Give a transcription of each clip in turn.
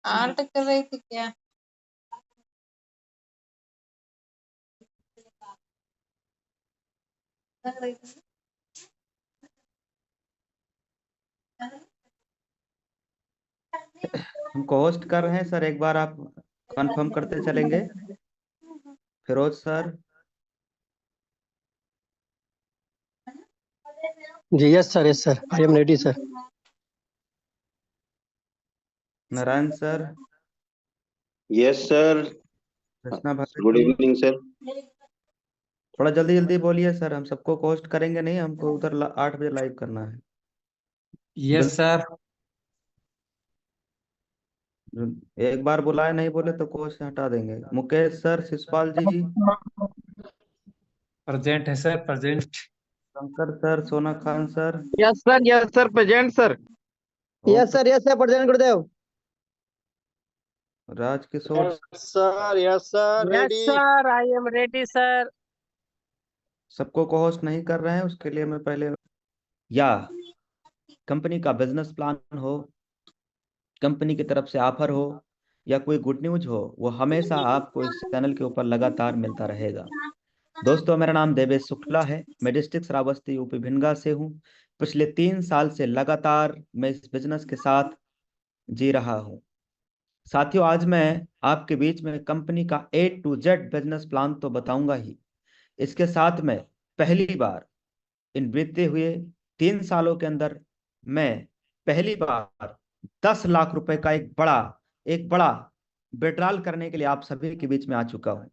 Alt कर रही थी क्या? कर रही थी। हमको होस्ट कर रहे हैं सर, एक बार आप कंफर्म करते चलेंगे। फिरोज सर। जी yes sir I am ready sir. Narayan sir. Yes sir. Krishna Bharti good जी। Evening sir. थोड़ा जल्दी जल्दी बोलिए सर, हम सबको होस्ट करेंगे नहीं, हमको उधर 8 बजे लाइव करना है। Yes sir. एक बार बुलाए नहीं बोले तो कोच से हटा देंगे। मुकेश सर, शिषपाल जी, प्रेजेंट है sir, present. Shankar sir, Sona Khan sir, yes sir present sir. Om yes sir present गुरुदेव। Rajkishore yes sir ready. Sir I am ready sir. सबको को होस्ट नहीं कर रहे हैं, उसके लिए मैं पहले, या कंपनी का बिजनेस प्लान हो, कंपनी की तरफ से ऑफर हो, या कोई गुड न्यूज हो, वो हमेशा आपको इस चैनल के ऊपर लगातार मिलता रहेगा। दोस्तों, मेरा नाम देवेश शुक्ला है, मैं डिस्ट्रिक्ट श्रावस्ती यूपी भिंडगा से हूँ। पिछले 3 साल से लगातार मैं इस बिजनेस के साथ जी रहा हूँ। साथियों, आज मैं आपके बीच में कंपनी का A to Z business plan तो बताऊंगा ही, इसके साथ में पहली बार इन बीते हुए 3 सालों के अंदर मैं पहली बार 10 लाख रुपए का एक बड़ा विड्रॉल करने के लिए आप सभी के बीच में आ चुका हूं।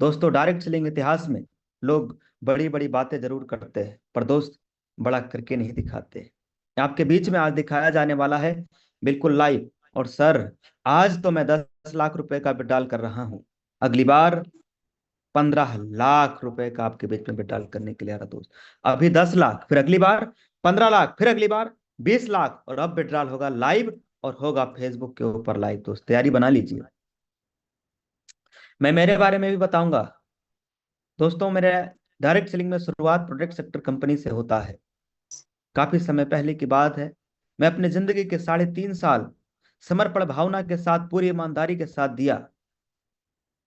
दोस्तों, डायरेक्ट सेलिंग इतिहास में लोग बड़ी बड़ी बातें जरूर करते हैं, पर दोस्त बड़ा करके नहीं दिखाते। आपके बीच में आज दिखाया जाने वाला है बिल्कुल लाइव। और सर, आज तो मैं 10 लाख रुपए का विड्रॉल कर रहा हूं, अगली बार 15 लाख रुपए का आपके बीच में विड्रॉल करने के लिए आ रहा दोस्त। अभी 10 लाख, फिर अगली बार 15 लाख, फिर अगली बार 20 लाख, और अब विड्रॉल होगा लाइव और होगा फेसबुक के ऊपर लाइव। दोस्त तैयारी बना लीजिए। मैं मेरे बारे में भी बताऊंगा। दोस्तों, मेरे डायरेक्ट सेलिंग में शुरुआत प्रोडक्ट सेक्टर कंपनी से होता है। काफी समय पहले की बात है। मैं अपनी जिंदगी के 3.5 साल समर्पण भावना के साथ, पूरी ईमानदारी के साथ दिया।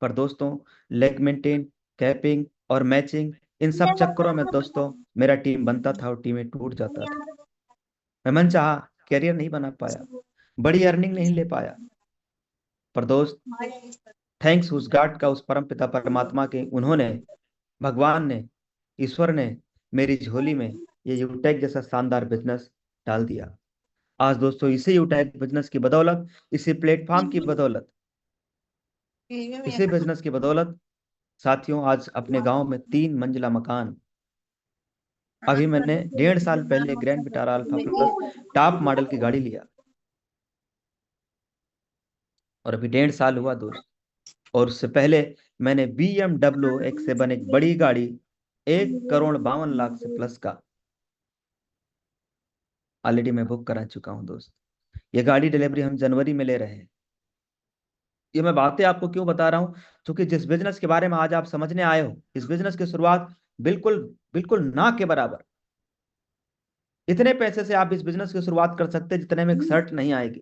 पर दोस्तों, लेग मेंटेन, कैपिंग और मैचिंग, इन सब चक्करों में दोस्तों मेरा टीम बनता था और टीमें टूट जाता था। मैं मनचाहा कैरियर नहीं बना पाया, बड़ी अर्निंग नहीं ले पाया। पर दोस्त, थैंक्स उस गॉड का, उस परम पिता परमात्मा के, उन्होंने, भगवान ने, ईश्वर ने मेरी झोली में ये यूटेक जैसा शानदार बिजनेस डाल दिया। आज दोस्तों इसी यूटेक बिजनेस की बदौलत, इसी प्लेटफॉर्म की बदौलत, इसी बिजनेस की बदौलत साथियों, आज अपने गांव में 3 मंजिला मकान। अभी मैंने 1.5 साल पहले grand Vitara alpha plus top model की गाड़ी लिया, और अभी 1.5 साल हुआ दोस्त। और उससे पहले मैंने BMW X7, एक बड़ी गाड़ी, 1,52,00,000 से प्लस का ऑलरेडी मैं बुक करा चुका हूं दोस्त। ये गाड़ी डिलीवरी हम जनवरी में ले रहे हैं। ये मैं बातें आपको क्यों बता रहा हूं, क्योंकि जिस बिजनेस के बारे में आज आप समझने आए हो, इस बिजनेस की शुरुआत बिल्कुल बिल्कुल ना के बराबर। इतने पैसे से आप इस बिजनेस की शुरुआत कर सकते हैं जितने में एक शर्ट नहीं आएगी,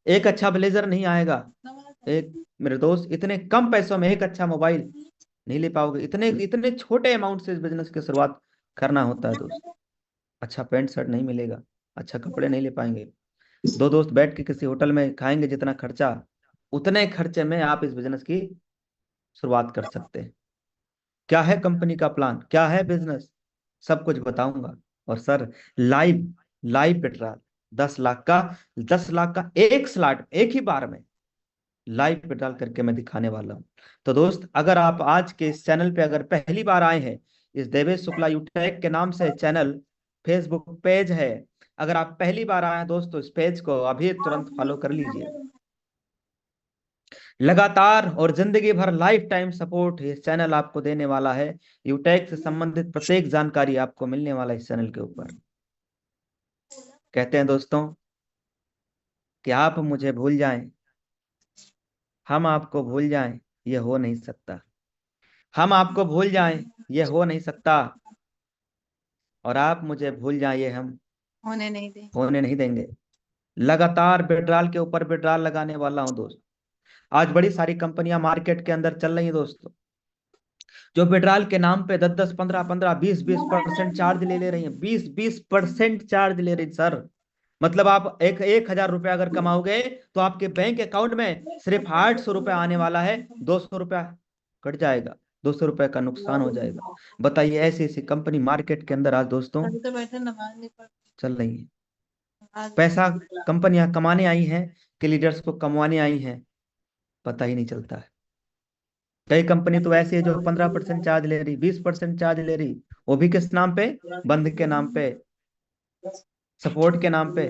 एक अच्छा ब्लेजर नहीं आएगा, एक मेरे दोस्त इतने कम पैसों में एक अच्छा मोबाइल नहीं ले पाओगे। इतने इतने छोटे अमाउंट से इस बिजनेस की शुरुआत करना होता है दोस्त। अच्छा पैंट शर्ट नहीं मिलेगा, अच्छा कपड़े नहीं ले पाएंगे। दो दोस्त बैठ के किसी होटल में खाएंगे जितना खर्चा, उतने खर्चे में आप इस बिजनेस की शुरुआत कर सकते हैं। क्या है कंपनी का प्लान, क्या है बिजनेस, सब कुछ बताऊंगा। और sir live live petrol 10 lakh का, 10 लाख का एक स्लॉट एक ही बार में लाइव पेट्रोल करके मैं दिखाने वाला हूं। तो दोस्त अगर आप आज के इस चैनल पे अगर पहली बार आए हैं, इस देवेश शुक्ला यूटेक के नाम से चैनल फेसबुक पेज है, अगर आप पहली बार आए हैं दोस्तों, इस पेज को अभी तुरंत फॉलो कर लीजिए। लगातार और जिंदगी भर लाइफ टाइम सपोर्ट ये चैनल आपको देने वाला है। यूटेक से संबंधित प्रत्येक जानकारी आपको मिलने वाला है इस चैनल के ऊपर। कहते हैं दोस्तों कि आप मुझे भूल जाएं, हम आपको भूल जाएं, ये हो नहीं सकता। हम आपको भूल जाएं, ये हो नहीं सकता। और आप मुझे भूल जाएं, ये हम होने नहीं देंगे। लगातार बेड्राल के ऊपर बेड्राल लगाने वाला हूं दोस्त। आज बड़ी सारी कंपनियां मार्केट के अंदर चल रही हैं दोस्तों, जो पेट्रोल के नाम पे 10-10, 15-15, 20-20% चार्ज ले रही हैं। 20-20% चार्ज ले रही सर। मतलब आप 1,000 रुपया अगर कमाओगे तो आपके बैंक अकाउंट में सिर्फ 800 रुपया आने वाला है, 200 रुपया कट जाएगा, 200 रुपये का नुकसान हो जाएगा। बताइए ऐसी ऐसी कंपनी मार्केट के अंदर आज दोस्तों अभी तो बैठे नमाज नहीं पढ़ते चल रही है। आज। पैसा कंपनियां कमाने आई हैं कि लीडर्स को कमवाने आई हैं, पता ही नहीं चलता है। कई कंपनी तो ऐसी है जो 15% चार्ज ले रही, 20% चार्ज ले रही, वो भी किस नाम पे, बंद के नाम पे, सपोर्ट के नाम पे।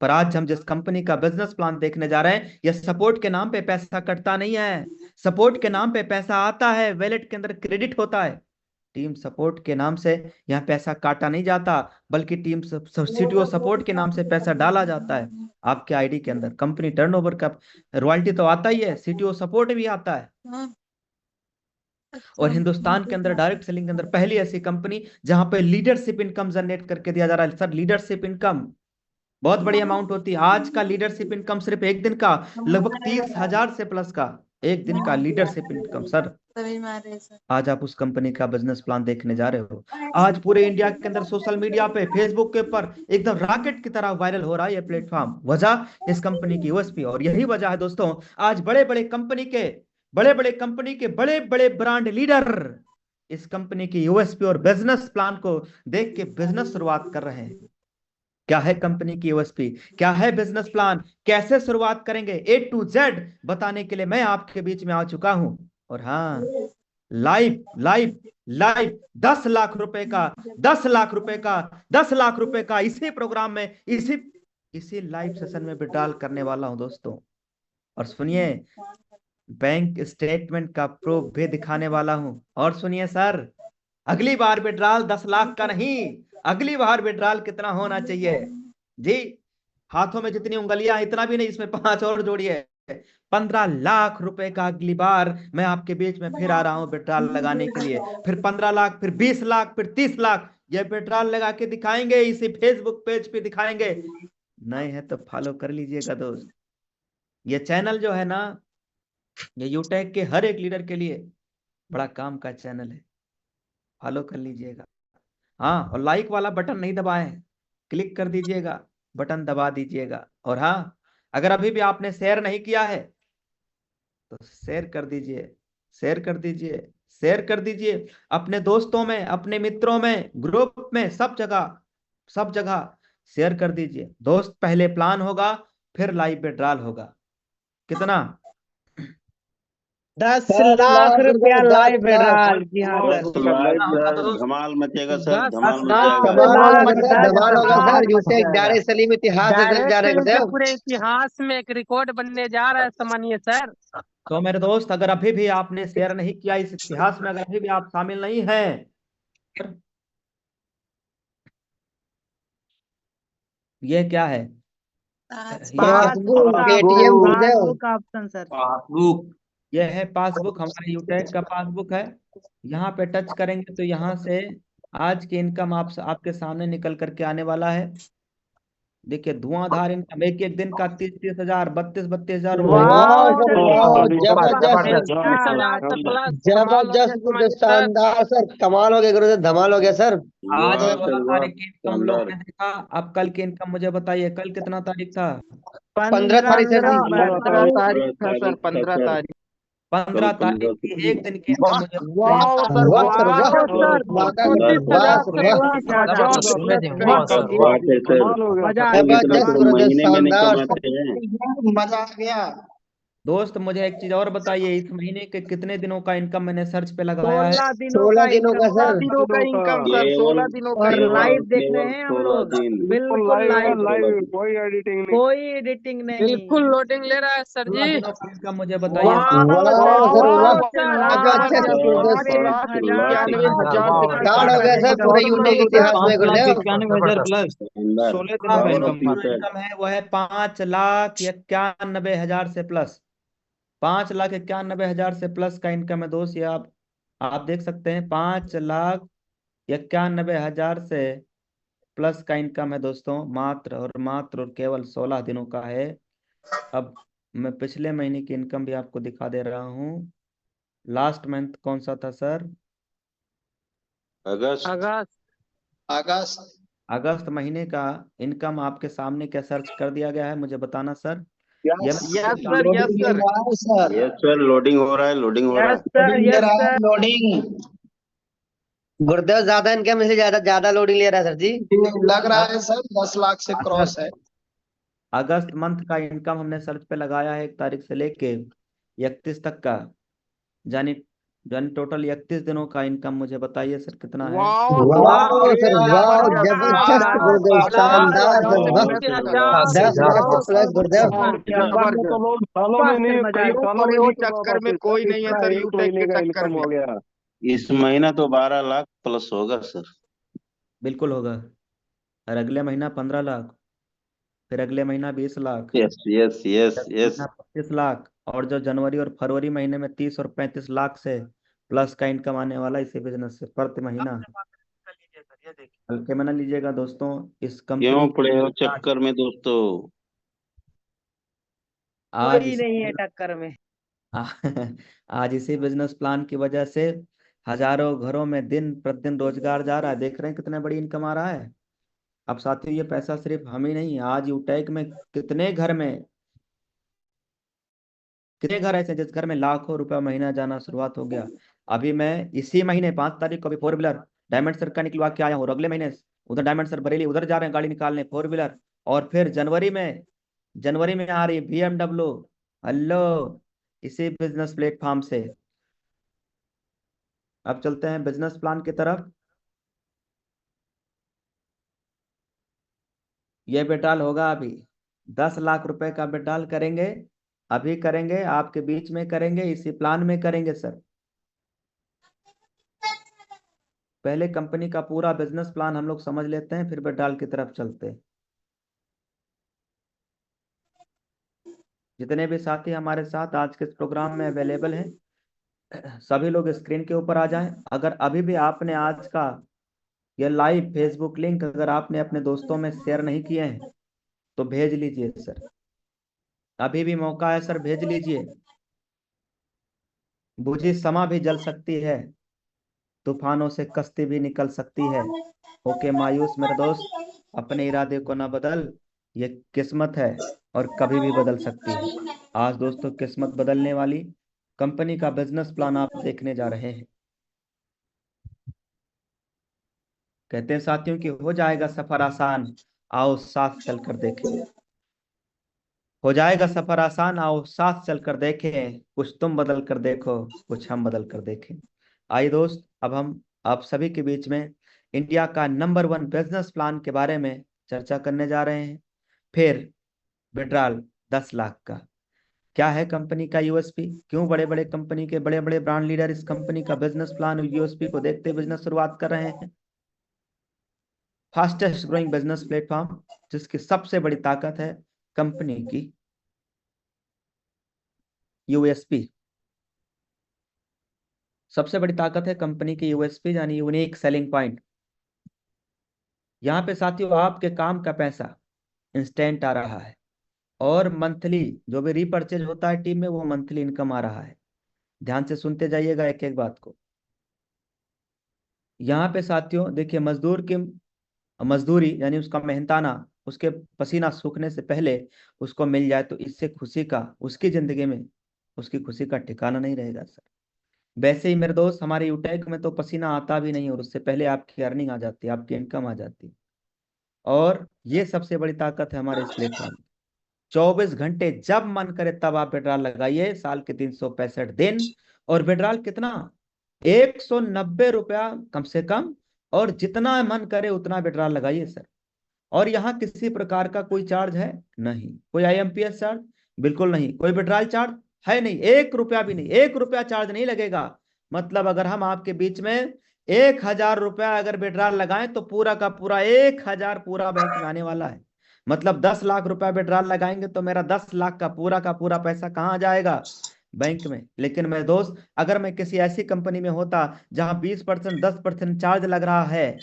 पर आज हम जिस कंपनी का बिजनेस प्लान देखने जा रहे हैं, यह सपोर्ट के नाम पे पैसा कटता नहीं है, सपोर्ट के नाम पे पैसा आता है, वैलेट के अंदर क्रेडिट होता है। टीम सपोर्ट के नाम से यहाँ पैसा काटा नहीं जाता, बल्कि टीम सीटीओ सपोर्ट के नाम से पैसा डाला जाता है आपके आईडी के अंदर। कंपनी टर्नओवर का रॉयल्टी तो आता ही है, सीटीओ सपोर्ट भी आता है। हाँ, और हिंदुस्तान के अंदर डायरेक्ट सेलिंग के अंदर पहली ऐसी कंपनी जहां पे लीडरशिप इनकम जनरेट करके दिया जा रहा है। सर लीडरशिप इनकम बहुत बड़ी अमाउंट होती है। आज का लीडरशिप इनकम सिर्फ एक दिन का लगभग 30,000 से प्लस का एक दिन का लीडरशिप इनकम। सर तभी मारे सर। आज आप उस कंपनी का बिजनेस प्लान देखने जा रहे हो। आज पूरे इंडिया के अंदर सोशल मीडिया पे, फेसबुक के ऊपर एकदम रॉकेट की तरह वायरल हो रहा है ये प्लेटफॉर्म। वजह इस कंपनी की यूएसपी, और यही वजह है दोस्तों आज बड़े बड़े कंपनी के बड़े बड़े ब्रांड लीडर इस कंपनी की यूएसपी और बिजनेस प्लान को देख के बिजनेस शुरुआत कर रहे हैं। क्या है कंपनी की यूएसपी, क्या है बिजनेस प्लान, कैसे शुरुआत करेंगे, A to Z बताने के लिए मैं आपके बीच में आ चुका हूं। और हाँ, लाइव लाइव लाइव 10 लाख रुपए का, 10 लाख रुपए का, 10 लाख रुपए का इसी प्रोग्राम में, इसी लाइव सेशन में विड्रॉल करने वाला हूं दोस्तों। और सुनिए, बैंक स्टेटमेंट का प्रूफ भी दिखाने वाला हूं। और सुनिए सर, अगली बार विड्रॉल 10 लाख का नहीं, अगली बार विड्रॉल कितना होना चाहिए जी, हाथों में जितनी उंगलियां इतना भी नहीं, इसमें 5 और जोड़िए, 15 लाख रुपए का अगली बार मैं आपके बीच में फिर आ रहा हूं पेट्रोल लगाने के लिए। फिर 15 लाख, फिर 20 लाख, फिर 30 लाख ये पेट्रोल लगा के दिखाएंगे, इसी फेसबुक पेज पे दिखाएंगे। नए हैं तो फॉलो कर लीजिएगा दोस्त। ये चैनल जो है ना, ये यूटेक के हर एक लीडर के लिए बड़ा काम का चैनल है, फॉलो कर लीजिएगा। हाँ, और लाइक वाला बटन नहीं दबाएं, क्लिक कर दीजिएगा, बटन दबा दीजिएगा। और हाँ, अगर अभी भी आपने शेयर नहीं किया है तो शेयर कर दीजिए, शेयर कर दीजिए, शेयर कर दीजिए अपने दोस्तों में, अपने मित्रों में, ग्रुप में, सब जगह शेयर कर दीजिए दोस्त। पहले प्लान होगा, फिर लाइव विड्रॉल होगा। कितना? 10 10 लाख लाख रुपया रुपए, लाइव 10 लाख। विड्रॉल। जी हाँ सर। 10 लाख कितना होगा सर, दोस्त? धमाल मचेगा सर, 10 धमाल लाख मचेगा। धमाल होगा सर, 10 धमाल होगा लाख सर। यूटेक डायरेक्ट सेलिंग इतिहास से जा रहे डायरेक्ट गुरुदेव। पूरे इतिहास में एक रिकॉर्ड बनने जा रहा है, सम्मानिय सर। तो मेरे दोस्त, अगर अभी भी आपने शेयर नहीं किया, इस इतिहास में अगर अभी भी आप शामिल नहीं हैं, ये क्या है? पासबुक एटीएम गुरुदेव पासबुक ऑप्शन सर। पासबुक। यह है पासबुक, हमारा यूटेक का पासबुक है। यहाँ पे टच करेंगे तो यहाँ से आज की इनकम आपके सामने निकल करके आने वाला है। देखिए धुआंधार इनकम, एक एक दिन का 30-30 हजार, 32-32 हजार रुपए। वाह सर वाह जबरदस्त 30,000 तो प्लस जबरदस्त गुरुदेव शानदार सर कमाल हो गया गुरुदेव धमाल हो गया सर। आज वाह 16 सर, वाह, तारीख की इनकम लोग शानदार। ने देखा। अब कल की इनकम मुझे बताइए, कल कितना तारीख था? 15 तारीख सर जी। 15 तारीख था सर, 15 सर। तारीख। 15 तारीख की एक दिन की इनकम मुझे वाह सर, वाह सर वाह वाह सर, वाह 29,000 सर से वाह प्लस क्या बात है सर। मजा हम इतना जबरदस्त तो गुरुदेव महीने में नहीं शानदार कमाते हैं। मजा आ गया। दोस्त मुझे एक चीज और बताइए, इस महीने के कितने दिनों का इनकम मैंने सर्च पे लगाया है? 16 दिनों का 16 सर दिनों का इनकम सर, 16 दिनों का और इनकम। लाइव देख रहे हैं हम 16 लोग, दिन। बिल्कुल लाइव, कोई एडिटिंग नहीं। कोई एडिटिंग नहीं। बिल्कुल लोडिंग ले रहा है सर 16 जी। दिनों का इनकम मुझे बताइए। वाह सर वाह सर, अच्छा सर गुरुदेव 5,91,000 कार्ड हो गया सर पूरे यूटेक इतिहास में गुरुदेव। 91,000 प्लस शानदार। 16 दिनों का जो इनकम था। इनकम है वो है 5,91,000 से प्लस। 5,91,000 से प्लस का इनकम है दोस्त। ये आप देख सकते हैं, 5,91,000 से प्लस का इनकम है दोस्तों, मात्र और मात्र और केवल 16 दिनों का है। अब मैं पिछले महीने की इनकम भी आपको दिखा दे रहा हूँ। लास्ट मंथ कौन सा था सर? अगस्त। अगस्त। अगस्त महीने का इनकम आपके सामने क्या सर्च कर दिया गया है, मुझे बताना sir. Yes sir, yes sir. Yes sir, loading हो रहा है, लोडिंग हो रहा है। लोडिंग गुरुदेव ज्यादा इनकम इसलिए ज्यादा ज्यादा लोडिंग ले रहा है सर जी। लग रहा है सर 10 लाख से क्रॉस है। अगस्त मंथ का इनकम हमने सर्च पे लगाया है 1 तारीख से लेके 31 तक का, यानी यानी टोटल 31 दिनों का इनकम मुझे बताइए सर कितना है? वाह सर वाह जबरदस्त गुरुदेव शानदार सर वाह 10 लाख से प्लस गुरुदेव। चक्कर में कोई नहीं है सर, यूटेक के चक्कर में। इस महीना तो 12 लाख प्लस होगा सर। बिल्कुल होगा। और अगले महीना 15 लाख, फिर अगले महीना 20 lakh, yes yes yes yes. 25 lakh, और जो जनवरी और फरवरी महीने में 30 और 35 लाख से प्लस का इनकम आने वाला इसी बिजनेस से प्रति महीना। हल्के में ना लीजिएगा दोस्तों, इस क्यों कंपनी पड़े हो चक्कर में दोस्तों? आज कोई नहीं है टक्कर में। आज इसी बिजनेस प्लान की वजह से हजारों घरों में दिन प्रतिदिन रोजगार जा रहा है। देख रहे हैं कितने बड़ी इनकम आ रहा है। अब साथियों ये पैसा सिर्फ हम ही नहीं, आज यूटेक में कितने घर ऐसे जिस घर में लाखों रुपया महीना जाना शुरुआत हो गया। अभी मैं इसी महीने 5 तारीख को भी 4 व्हीलर डायमंड सर का निकलवा के आया हूँ, और अगले महीने उधर डायमंड सर बरेली उधर जा रहे हैं गाड़ी निकालने 4 व्हीलर, और फिर जनवरी में आ रही BMW। हेलो, इसी बिजनेस प्लेटफॉर्म से। अब चलते हैं बिजनेस प्लान की तरफ। ये बेटाल होगा अभी 10 लाख रुपए का बेटाल करेंगे, अभी करेंगे, आपके बीच में करेंगे, इसी प्लान में करेंगे सर। पहले कंपनी का पूरा बिजनेस प्लान हम लोग समझ लेते हैं, फिर बेटाल की तरफ चलते हैं। जितने भी साथी हमारे साथ आज के इस प्रोग्राम में अवेलेबल हैं, सभी लोग स्क्रीन के ऊपर आ जाएं। अगर अभी भी आपने आज का यह लाइव फेसबुक लिंक अगर आपने अपने दोस्तों में शेयर नहीं किए हैं तो भेज लीजिए सर, अभी भी मौका है सर, भेज लीजिए। बुझी समा भी जल सकती है, तूफानों से कश्ती भी निकल सकती है। ओके मायूस मेरे दोस्त, अपने इरादे को ना बदल, ये किस्मत है और कभी भी बदल सकती है। आज दोस्तों किस्मत बदलने वाली कंपनी का बिजनेस प्लान आप देखने जा रहे हैं। कहते हैं साथियों कि हो जाएगा सफर आसान, आओ साथ चलकर देखें। हो जाएगा सफर आसान, आओ साथ चलकर देखें। कुछ तुम बदल कर देखो, कुछ हम बदल कर देखें। आइए दोस्त, अब हम आप सभी के बीच में इंडिया का नंबर 1 बिजनेस प्लान के बारे में चर्चा करने जा रहे हैं। फिर विड्रॉल 10 लाख का क्या है कंपनी का यूएसपी, क्यों बड़े बड़े कंपनी के बड़े बड़े ब्रांड लीडर इस कंपनी का बिजनेस प्लान यूएसपी को देखते बिजनेस शुरुआत कर रहे हैं। फास्टेस्ट ग्रोइंग बिजनेस प्लेटफॉर्म जिसकी सबसे बड़ी ताकत है कंपनी की यूएसपी, सबसे बड़ी ताकत है कंपनी की यूएसपी यानी यूनिक सेलिंग पॉइंट। यहाँ पे साथियों आपके काम का पैसा इंस्टेंट आ रहा है और मंथली जो भी रीपर्चेज होता है टीम में वो मंथली इनकम आ रहा है। ध्यान से सुनते जाइएगा एक एक बात को। यहाँ पे साथियों देखिए मजदूर की मजदूरी यानी उसका मेहनताना, उसके पसीना सूखने से पहले उसको मिल जाए तो इससे खुशी का उसकी जिंदगी में उसकी खुशी का ठिकाना नहीं रहेगा सर। वैसे ही मेरे दोस्त हमारे यूटेक में तो पसीना आता भी नहीं और उससे पहले आपकी अर्निंग आ जाती है, आपकी इनकम आ जाती है। और ये सबसे बड़ी ताकत है हमारे इस प्लेटफॉर्म। 24 घंटे जब मन करे तब आप विड्रॉल लगाइए, साल के 365 दिन। और विड्रॉल कितना? 190 रुपया कम से कम, और जितना मन करे उतना विड्रॉल लगाइए सर। और यहाँ किसी प्रकार का कोई चार्ज है नहीं, कोई आईएमपीएस चार्ज बिल्कुल नहीं, कोई विड्रॉल चार्ज है नहीं, 1 रुपया भी नहीं, 1 रुपया चार्ज नहीं लगेगा। मतलब अगर हम आपके बीच में 1000 रुपया अगर विड्रॉल लगाएं तो पूरा का पूरा 1000 पूरा बैंक में आने वाला है। मतलब 10 लाख रुपया विड्रॉल लगाएंगे तो मेरा 10 लाख का पूरा पैसा कहाँ जाएगा? बैंक में। लेकिन मेरे दोस्त अगर मैं किसी ऐसी कंपनी में होता जहां 20% 10% चार्ज लग रहा है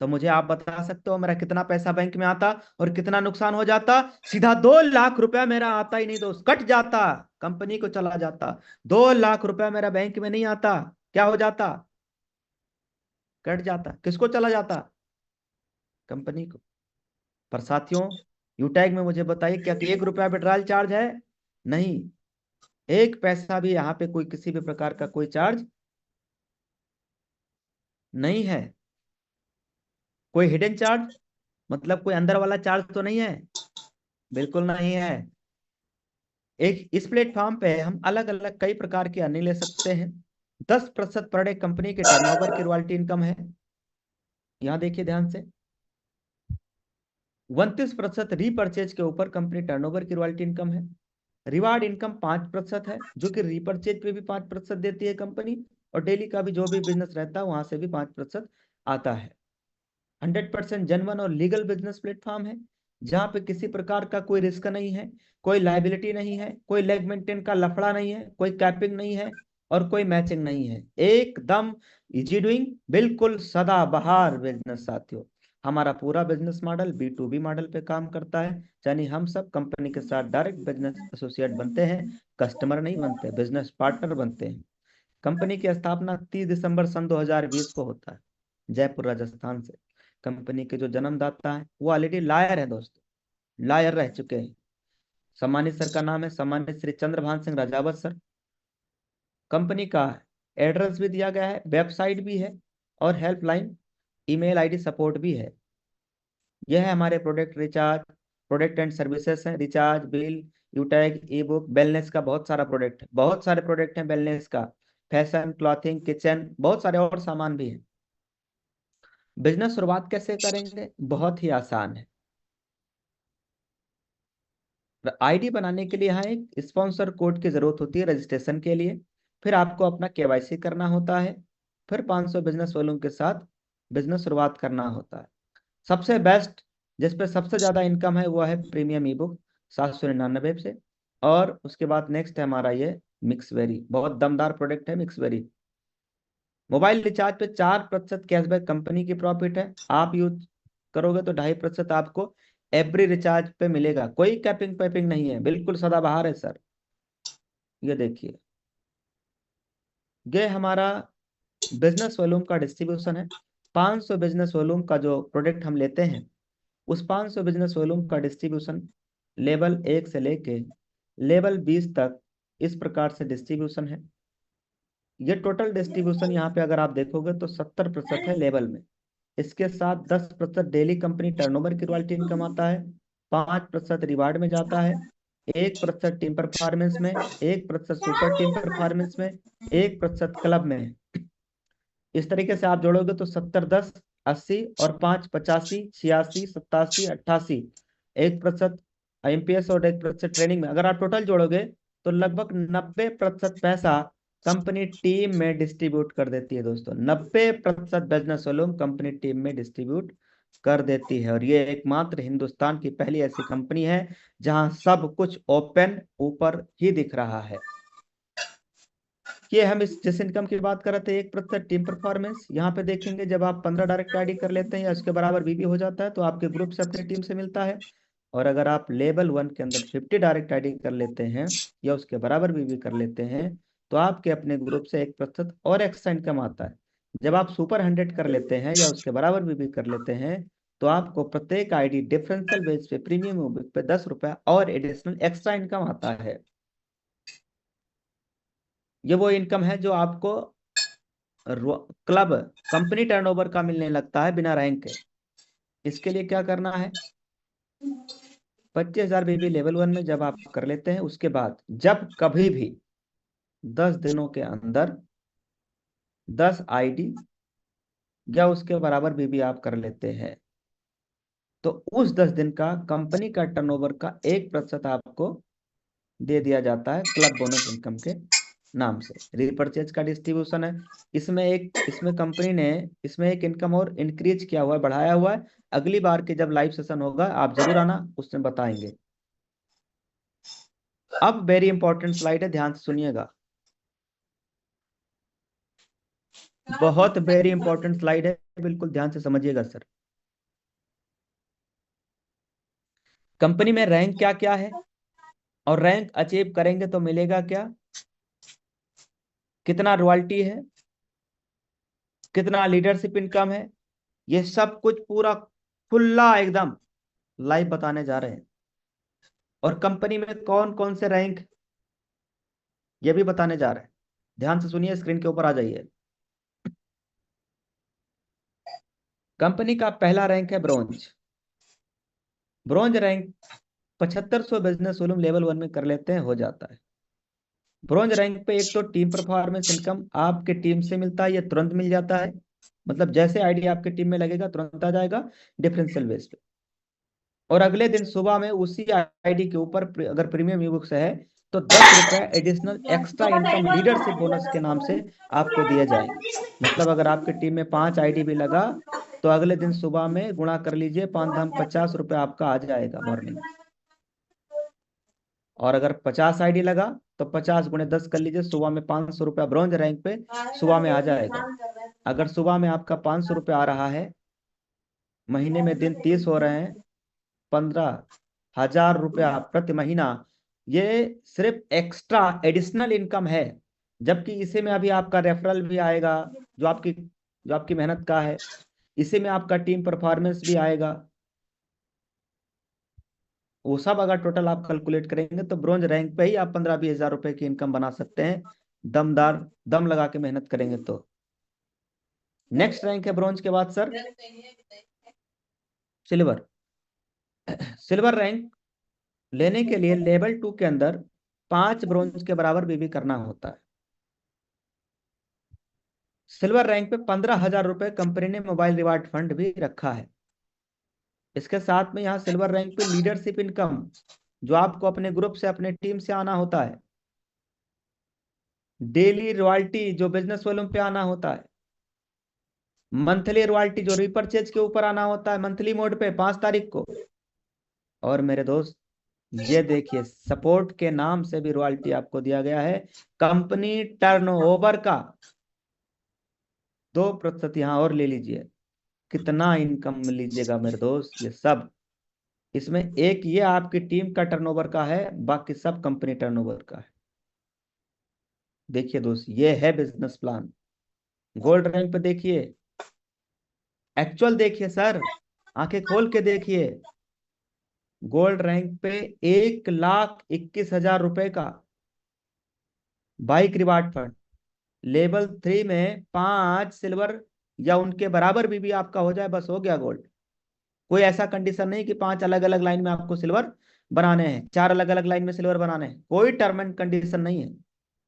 तो मुझे आप बता सकते हो मेरा कितना पैसा बैंक में आता और कितना नुकसान हो जाता? सीधा 2 लाख रुपया मेरा आता ही नहीं दोस्त, कट जाता, कंपनी को चला जाता। 2 लाख रुपया मेरा बैंक में नहीं आता, क्या हो जाता? कट जाता। किसको चला जाता? कंपनी को। पर साथियों यूटैग में मुझे बताइए क्या 1 रुपया विड्रॉल चार्ज है? नहीं, 1 पैसा भी यहाँ पे कोई किसी भी प्रकार का कोई चार्ज नहीं है। कोई हिडन चार्ज मतलब कोई अंदर वाला चार्ज तो नहीं है, बिल्कुल नहीं है। एक इस प्लेटफॉर्म पे हम अलग अलग कई प्रकार की अर्निंग ले सकते हैं। 10% पर डे कंपनी के टर्नओवर की रॉयल्टी इनकम है। यहाँ देखिए ध्यान से, 29% रीपरचेज के ऊपर कंपनी टर्नओवर की रॉयल्टी इनकम है। रिवार्ड इनकम 5% है जो कि रीपरचेज पे भी 5% देती है कंपनी, और डेली का भी जो भी बिजनेस रहता है वहां से भी 5% आता है। 100% जेन्युइन और लीगल बिजनेस प्लेटफॉर्म है जहां पे किसी प्रकार का कोई रिस्क नहीं है, कोई लाइबिलिटी नहीं है, कोई लेग मेंटेन का लफड़ा नहीं है, कोई कैपिंग नहीं है और कोई मैचिंग नहीं है। एकदम इजी डूइंग, बिल्कुल सदाबहार बिजनेस साथियों। हमारा पूरा बिजनेस मॉडल B2B मॉडल पे काम करता है, यानी हम सब कंपनी के साथ डायरेक्ट बिजनेस एसोसिएट बनते हैं, कस्टमर नहीं बनते, बिजनेस पार्टनर बनते हैं। कंपनी की स्थापना 30 दिसंबर सन 2020 को होता है जयपुर राजस्थान से। कंपनी के जो जन्मदाता है वो ऑलरेडी लायर है दोस्तों, लायर रह चुके हैं। सम्मानित सर का नाम है सम्मानित श्री चंद्रभान सिंह राजावत सर। कंपनी का एड्रेस भी दिया गया है, वेबसाइट भी है और हेल्पलाइन ईमेल आईडी सपोर्ट भी है। यह है हमारे product recharge, product and services है, रिचार्ज, बिल, यूटैग, ई बुक, वेलनेस का बहुत सारा प्रोडक्ट है, बहुत सारे प्रोडक्ट हैं वेलनेस का, फैशन, क्लॉथिंग, किचन, बहुत सारे और सामान भी हैं। बिजनेस शुरुआत कैसे करेंगे? बहुत ही आसान है। आईडी बनाने के लिए यहाँ एक स्पॉन्सर कोड की जरूरत होती है रजिस्ट्रेशन के लिए। फिर आपको अपना केवाईसी करना होता है। फिर 500 बिजनेस वॉल्यूम के साथ बिजनेस शुरुआत करना होता है। सबसे बेस्ट जिसपे सबसे ज्यादा इनकम है वो है प्रीमियम ई बुक 799 से। और उसके बाद नेक्स्ट है हमारा ये मिक्सवेरी, बहुत दमदार प्रोडक्ट है मिक्सवेरी। मोबाइल रिचार्ज पे 4% कैशबैक कंपनी की प्रॉफिट है, आप यूज करोगे तो 2.5% आपको एवरी रिचार्ज पे मिलेगा। कोई कैपिंग पैपिंग नहीं है, बिल्कुल सदाबहार है सर। ये देखिए ये हमारा बिजनेस वॉल्यूम का डिस्ट्रीब्यूशन है। 500 बिजनेस वॉल्यूम का जो प्रोडक्ट हम लेते हैं उस 500 बिजनेस वॉल्यूम का डिस्ट्रीब्यूशन लेवल 1 से लेके लेवल 20 तक इस प्रकार से डिस्ट्रीब्यूशन है। ये टोटल डिस्ट्रीब्यूशन यहाँ पे अगर आप देखोगे तो 70% है लेवल में। इसके साथ 10% डेली कंपनी टर्नओवर की रॉयल्टी इनकम आता है, 5% रिवार्ड में जाता है, 1% टीम परफॉर्मेंस में, 1% सुपर टीम परफॉर्मेंस में, 1% क्लब में। इस तरीके से आप जोड़ोगे तो 70, 10, 80 और 5, 85, 86, 87, 88, 1% IMPS और 1% ट्रेनिंग में। अगर आप टोटल जोड़ोगे तो लगभग 90% पैसा कंपनी टीम में डिस्ट्रीब्यूट कर देती है दोस्तों। 90% बिजनेस वॉल्यूम कंपनी टीम में डिस्ट्रीब्यूट कर देती है। और ये एकमात्र हिंदुस्तान की पहली ऐसी कंपनी है जहां सब कुछ ओपन ऊपर ही दिख रहा है। ये हम इस जिस इनकम की बात कर रहे थे 1% टीम परफॉर्मेंस, यहाँ पे देखेंगे जब आप 15 डायरेक्ट आईडी कर लेते हैं या उसके बराबर बीबी हो जाता है तो आपके ग्रुप से अपनी टीम से मिलता है। और अगर आप लेवल 1 के अंदर 50 डायरेक्ट आईडी कर लेते हैं या उसके बराबर बीबी कर लेते हैं तो आपके अपने ग्रुप से 1% और एक्स्ट्रा इनकम आता है। जब आप सुपर 100 कर लेते हैं या उसके बराबर बीबी कर लेते हैं तो आपको प्रत्येक आईडी डिफरेंशियल बेस पे प्रीमियम पे 10 रुपया और एडिशनल एक्स्ट्रा इनकम आता है। ये वो इनकम है जो आपको क्लब कंपनी टर्नओवर का मिलने लगता है बिना रैंक के। इसके लिए क्या करना है, 25,000 बीबी लेवल 1 में जब आप कर लेते हैं उसके बाद जब कभी भी 10 दिनों के अंदर 10 आईडी या उसके बराबर बीबी आप कर लेते हैं तो उस 10 दिन का कंपनी का टर्नओवर का 1% आपको दे दिया जाता है क्लब बोनस इनकम के नाम से। रिपर्चेज का डिस्ट्रीब्यूशन है, इसमें कंपनी ने इसमें एक इनकम और इंक्रीज किया हुआ है, बढ़ाया हुआ है। अगली बार के जब लाइव सेशन होगा आप जरूर आना, उसमें बताएंगे। अब वेरी इंपॉर्टेंट स्लाइड है, ध्यान से सुनिएगा, बहुत वेरी इंपॉर्टेंट स्लाइड है, बिल्कुल ध्यान से समझिएगा सर। कंपनी में रैंक क्या क्या है और रैंक अचीव करेंगे तो मिलेगा क्या, कितना रॉयल्टी है, कितना लीडरशिप इनकम है, ये सब कुछ पूरा खुला एकदम लाइव बताने जा रहे हैं। और कंपनी में कौन कौन से रैंक ये भी बताने जा रहे हैं। ध्यान से सुनिए, स्क्रीन के ऊपर आ जाइए। कंपनी का पहला रैंक है bronze. Bronze rank 7500 business volume level 1 में कर लेते हैं हो जाता है। ब्रॉन्ज रैंक पे एक तो टीम परफॉर्मेंस इनकम आपके टीम से मिलता है, ये तुरंत मिल जाता है, मतलब जैसे आईडी आपके टीम में लगेगा तुरंत आ जाएगा डिफरेंशियल बेस पे। और अगले दिन सुबह में उसी आईडी के ऊपर अगर प्रीमियम ई बुक्स है तो 10 रुपए additional extra income leadership bonus के नाम से आपको दिए जाएंगे। मतलब अगर आपके टीम में 5 आईडी भी लगा तो अगले दिन सुबह में गुणा कर लीजिए, 5 धाम 50 रुपए आपका आ जाएगा मॉर्निंग। और अगर 50 आईडी लगा तो 50 गुणे 10 कर लीजिए, सुबह में 500 रुपया ब्रॉन्ज रैंक पे सुबह में आ जाएगा। अगर सुबह में आपका 500 रुपया आ रहा है, महीने में दिन 30 हो रहे हैं, 15,000 रुपया प्रति महीना, ये सिर्फ एक्स्ट्रा एडिशनल इनकम है। जबकि इसी में अभी आपका रेफरल भी आएगा जो आपकी मेहनत का है, इसी में आपका टीम परफॉर्मेंस भी आएगा, वो सब अगर टोटल आप कैलकुलेट करेंगे तो ब्रॉन्ज रैंक पे ही आप 15-20 हजार रुपए की इनकम बना सकते हैं, दम लगा के मेहनत करेंगे तो। नेक्स्ट रैंक है ब्रॉन्ज के बाद सर सिल्वर। सिल्वर रैंक लेने के लिए लेवल 2 के अंदर 5 ब्रॉन्ज के बराबर बीबी करना होता है। सिल्वर रैंक पे 15,000 रुपए कंपनी ने मोबाइल रिवार्ड फंड भी रखा है। इसके साथ में यहाँ सिल्वर रैंक पे लीडरशिप इनकम जो आपको अपने ग्रुप से अपने टीम से आना होता है, डेली रॉयल्टी जो बिजनेस वॉल्यूम पे आना होता है, मंथली रॉयल्टी जो रिपर्चेज के ऊपर आना होता है मंथली मोड पे 5 तारीख को। और मेरे दोस्त ये देखिए सपोर्ट के नाम से भी रॉयल्टी आपको दिया गया है, कंपनी टर्नओवर का 2% यहाँ और ले लीजिए, कितना इनकम लीजिएगा मेरे दोस्त। ये सब इसमें एक ये आपकी टीम का टर्नओवर का है, बाकी सब कंपनी टर्नओवर का है। देखिए दोस्त ये है बिजनेस प्लान। गोल्ड रैंक पे देखिए, एक्चुअल देखिए सर, आंखें खोल के देखिए। गोल्ड रैंक पे 1,21,000 रुपए का बाइक रिवार्ड फंड, लेवल 3 में 5 सिल्वर या उनके बराबर भी आपका हो जाए बस हो गया गोल्ड। कोई ऐसा कंडीशन नहीं कि 5 अलग अलग लाइन में आपको सिल्वर बनाने हैं, 4 अलग अलग लाइन में सिल्वर बनाने हैं, कोई टर्म एंड कंडीशन नहीं है।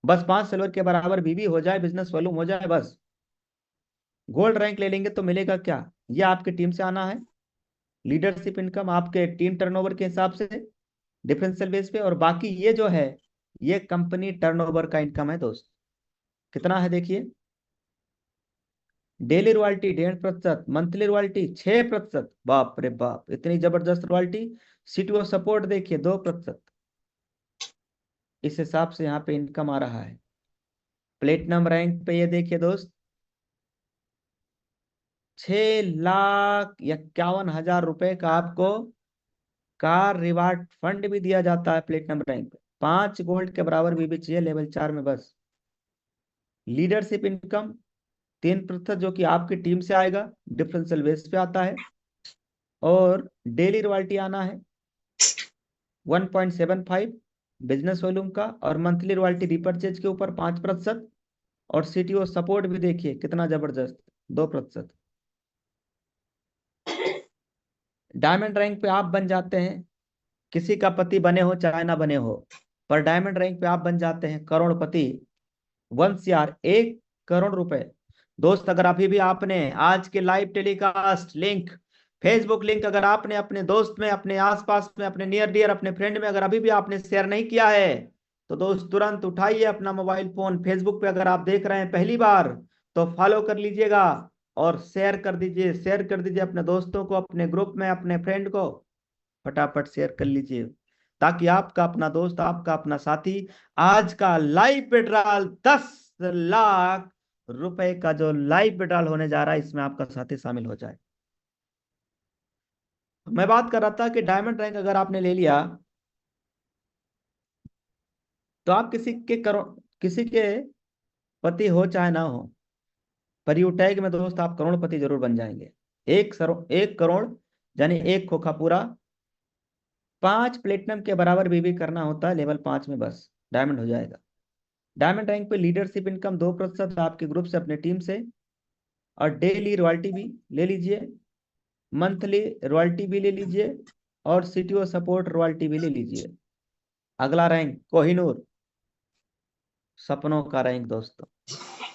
बस 5 सिल्वर के बराबर बीबी हो जाए, बिजनेस वॉल्यूम हो जाए बस। गोल्ड रैंक ले लेंगे तो मिलेगा क्या, ये आपकी टीम से आना है, लीडरशिप इनकम आपके टीम टर्नओवर के हिसाब से डिफरेंशियल बेस पे, और बाकी ये जो है ये कंपनी टर्नओवर का इनकम है दोस्त। कितना है देखिए, डेली रॉयल्टी 1.5%, मंथली रॉयल्टी 6%, बाप रे बाप इतनी जबरदस्त रॉयल्टी। सीटीओ सपोर्ट देखिए 2%। इस हिसाब से यहाँ पे इनकम आ रहा है। प्लेटिनम रैंक पे ये देखिए दोस्त, 6,51,000 रुपए का आपको कार रिवार्ड फंड भी दिया जाता है प्लेटिनम रैंक पे। 5 गोल्ड के बराबर भी चाहिए लेवल 4 में बस। लीडरशिप इनकम 3% जो कि आपकी टीम से आएगा, डिफरेंशियल बेस पे आता है। और डेली रॉयल्टी आना है 1.75 बिजनेस वॉल्यूम का, और मंथली रॉयल्टी रिपर्चेज के ऊपर 5%। और सीटीओ सपोर्ट भी देखिए कितना जबरदस्त, 2%। डायमंड रैंक पे आप बन जाते हैं, किसी का पति बने हो चाहे ना बने हो, पर डायमंड रैंक पे आप बन जाते हैं करोड़पति। 1 CR 1 करोड़ रुपए। दोस्त अगर अभी भी आपने आज के live telecast link, Facebook link अगर आपने अपने दोस्त में, अपने आसपास में, अपने नियर डियर, अपने फ्रेंड में अगर अभी भी आपने शेयर नहीं किया है, तो दोस्त तुरंत उठाइए अपना मोबाइल फोन। फेसबुक पे अगर आप देख रहे हैं पहली बार तो फॉलो कर लीजिएगा और शेयर कर दीजिए। शेयर कर दीजिए अपने दोस्तों को, अपने ग्रुप में, अपने फ्रेंड को फटाफट शेयर कर लीजिए, ताकि आपका अपना दोस्त, आपका अपना साथी आज का लाइव विड्रॉल 10 लाख रुपए का जो लाइव विड्रॉल होने जा रहा है, इसमें आपका साथी शामिल हो जाए। मैं बात कर रहा था कि डायमंड रैंक अगर आपने ले लिया तो आप किसी के पति हो चाहे ना हो, पर यू टैग में दोस्त आप करोड़पति जरूर बन जाएंगे। 1 करोड़ यानी 1 खोखा पूरा। 5 प्लेटिनम के बराबर भी करना होता है लेवल 5 में, बस डायमंड हो जाएगा। डायमंड रैंक पे लीडरशिप इनकम 2% आपके ग्रुप से, अपने टीम से। और डेली रॉयल्टी भी ले लीजिए, मंथली रॉयल्टी भी ले लीजिए, और सीटीओ सपोर्ट रॉयल्टी भी ले लीजिए। अगला रैंक कोहिनूर, सपनों का रैंक दोस्तों,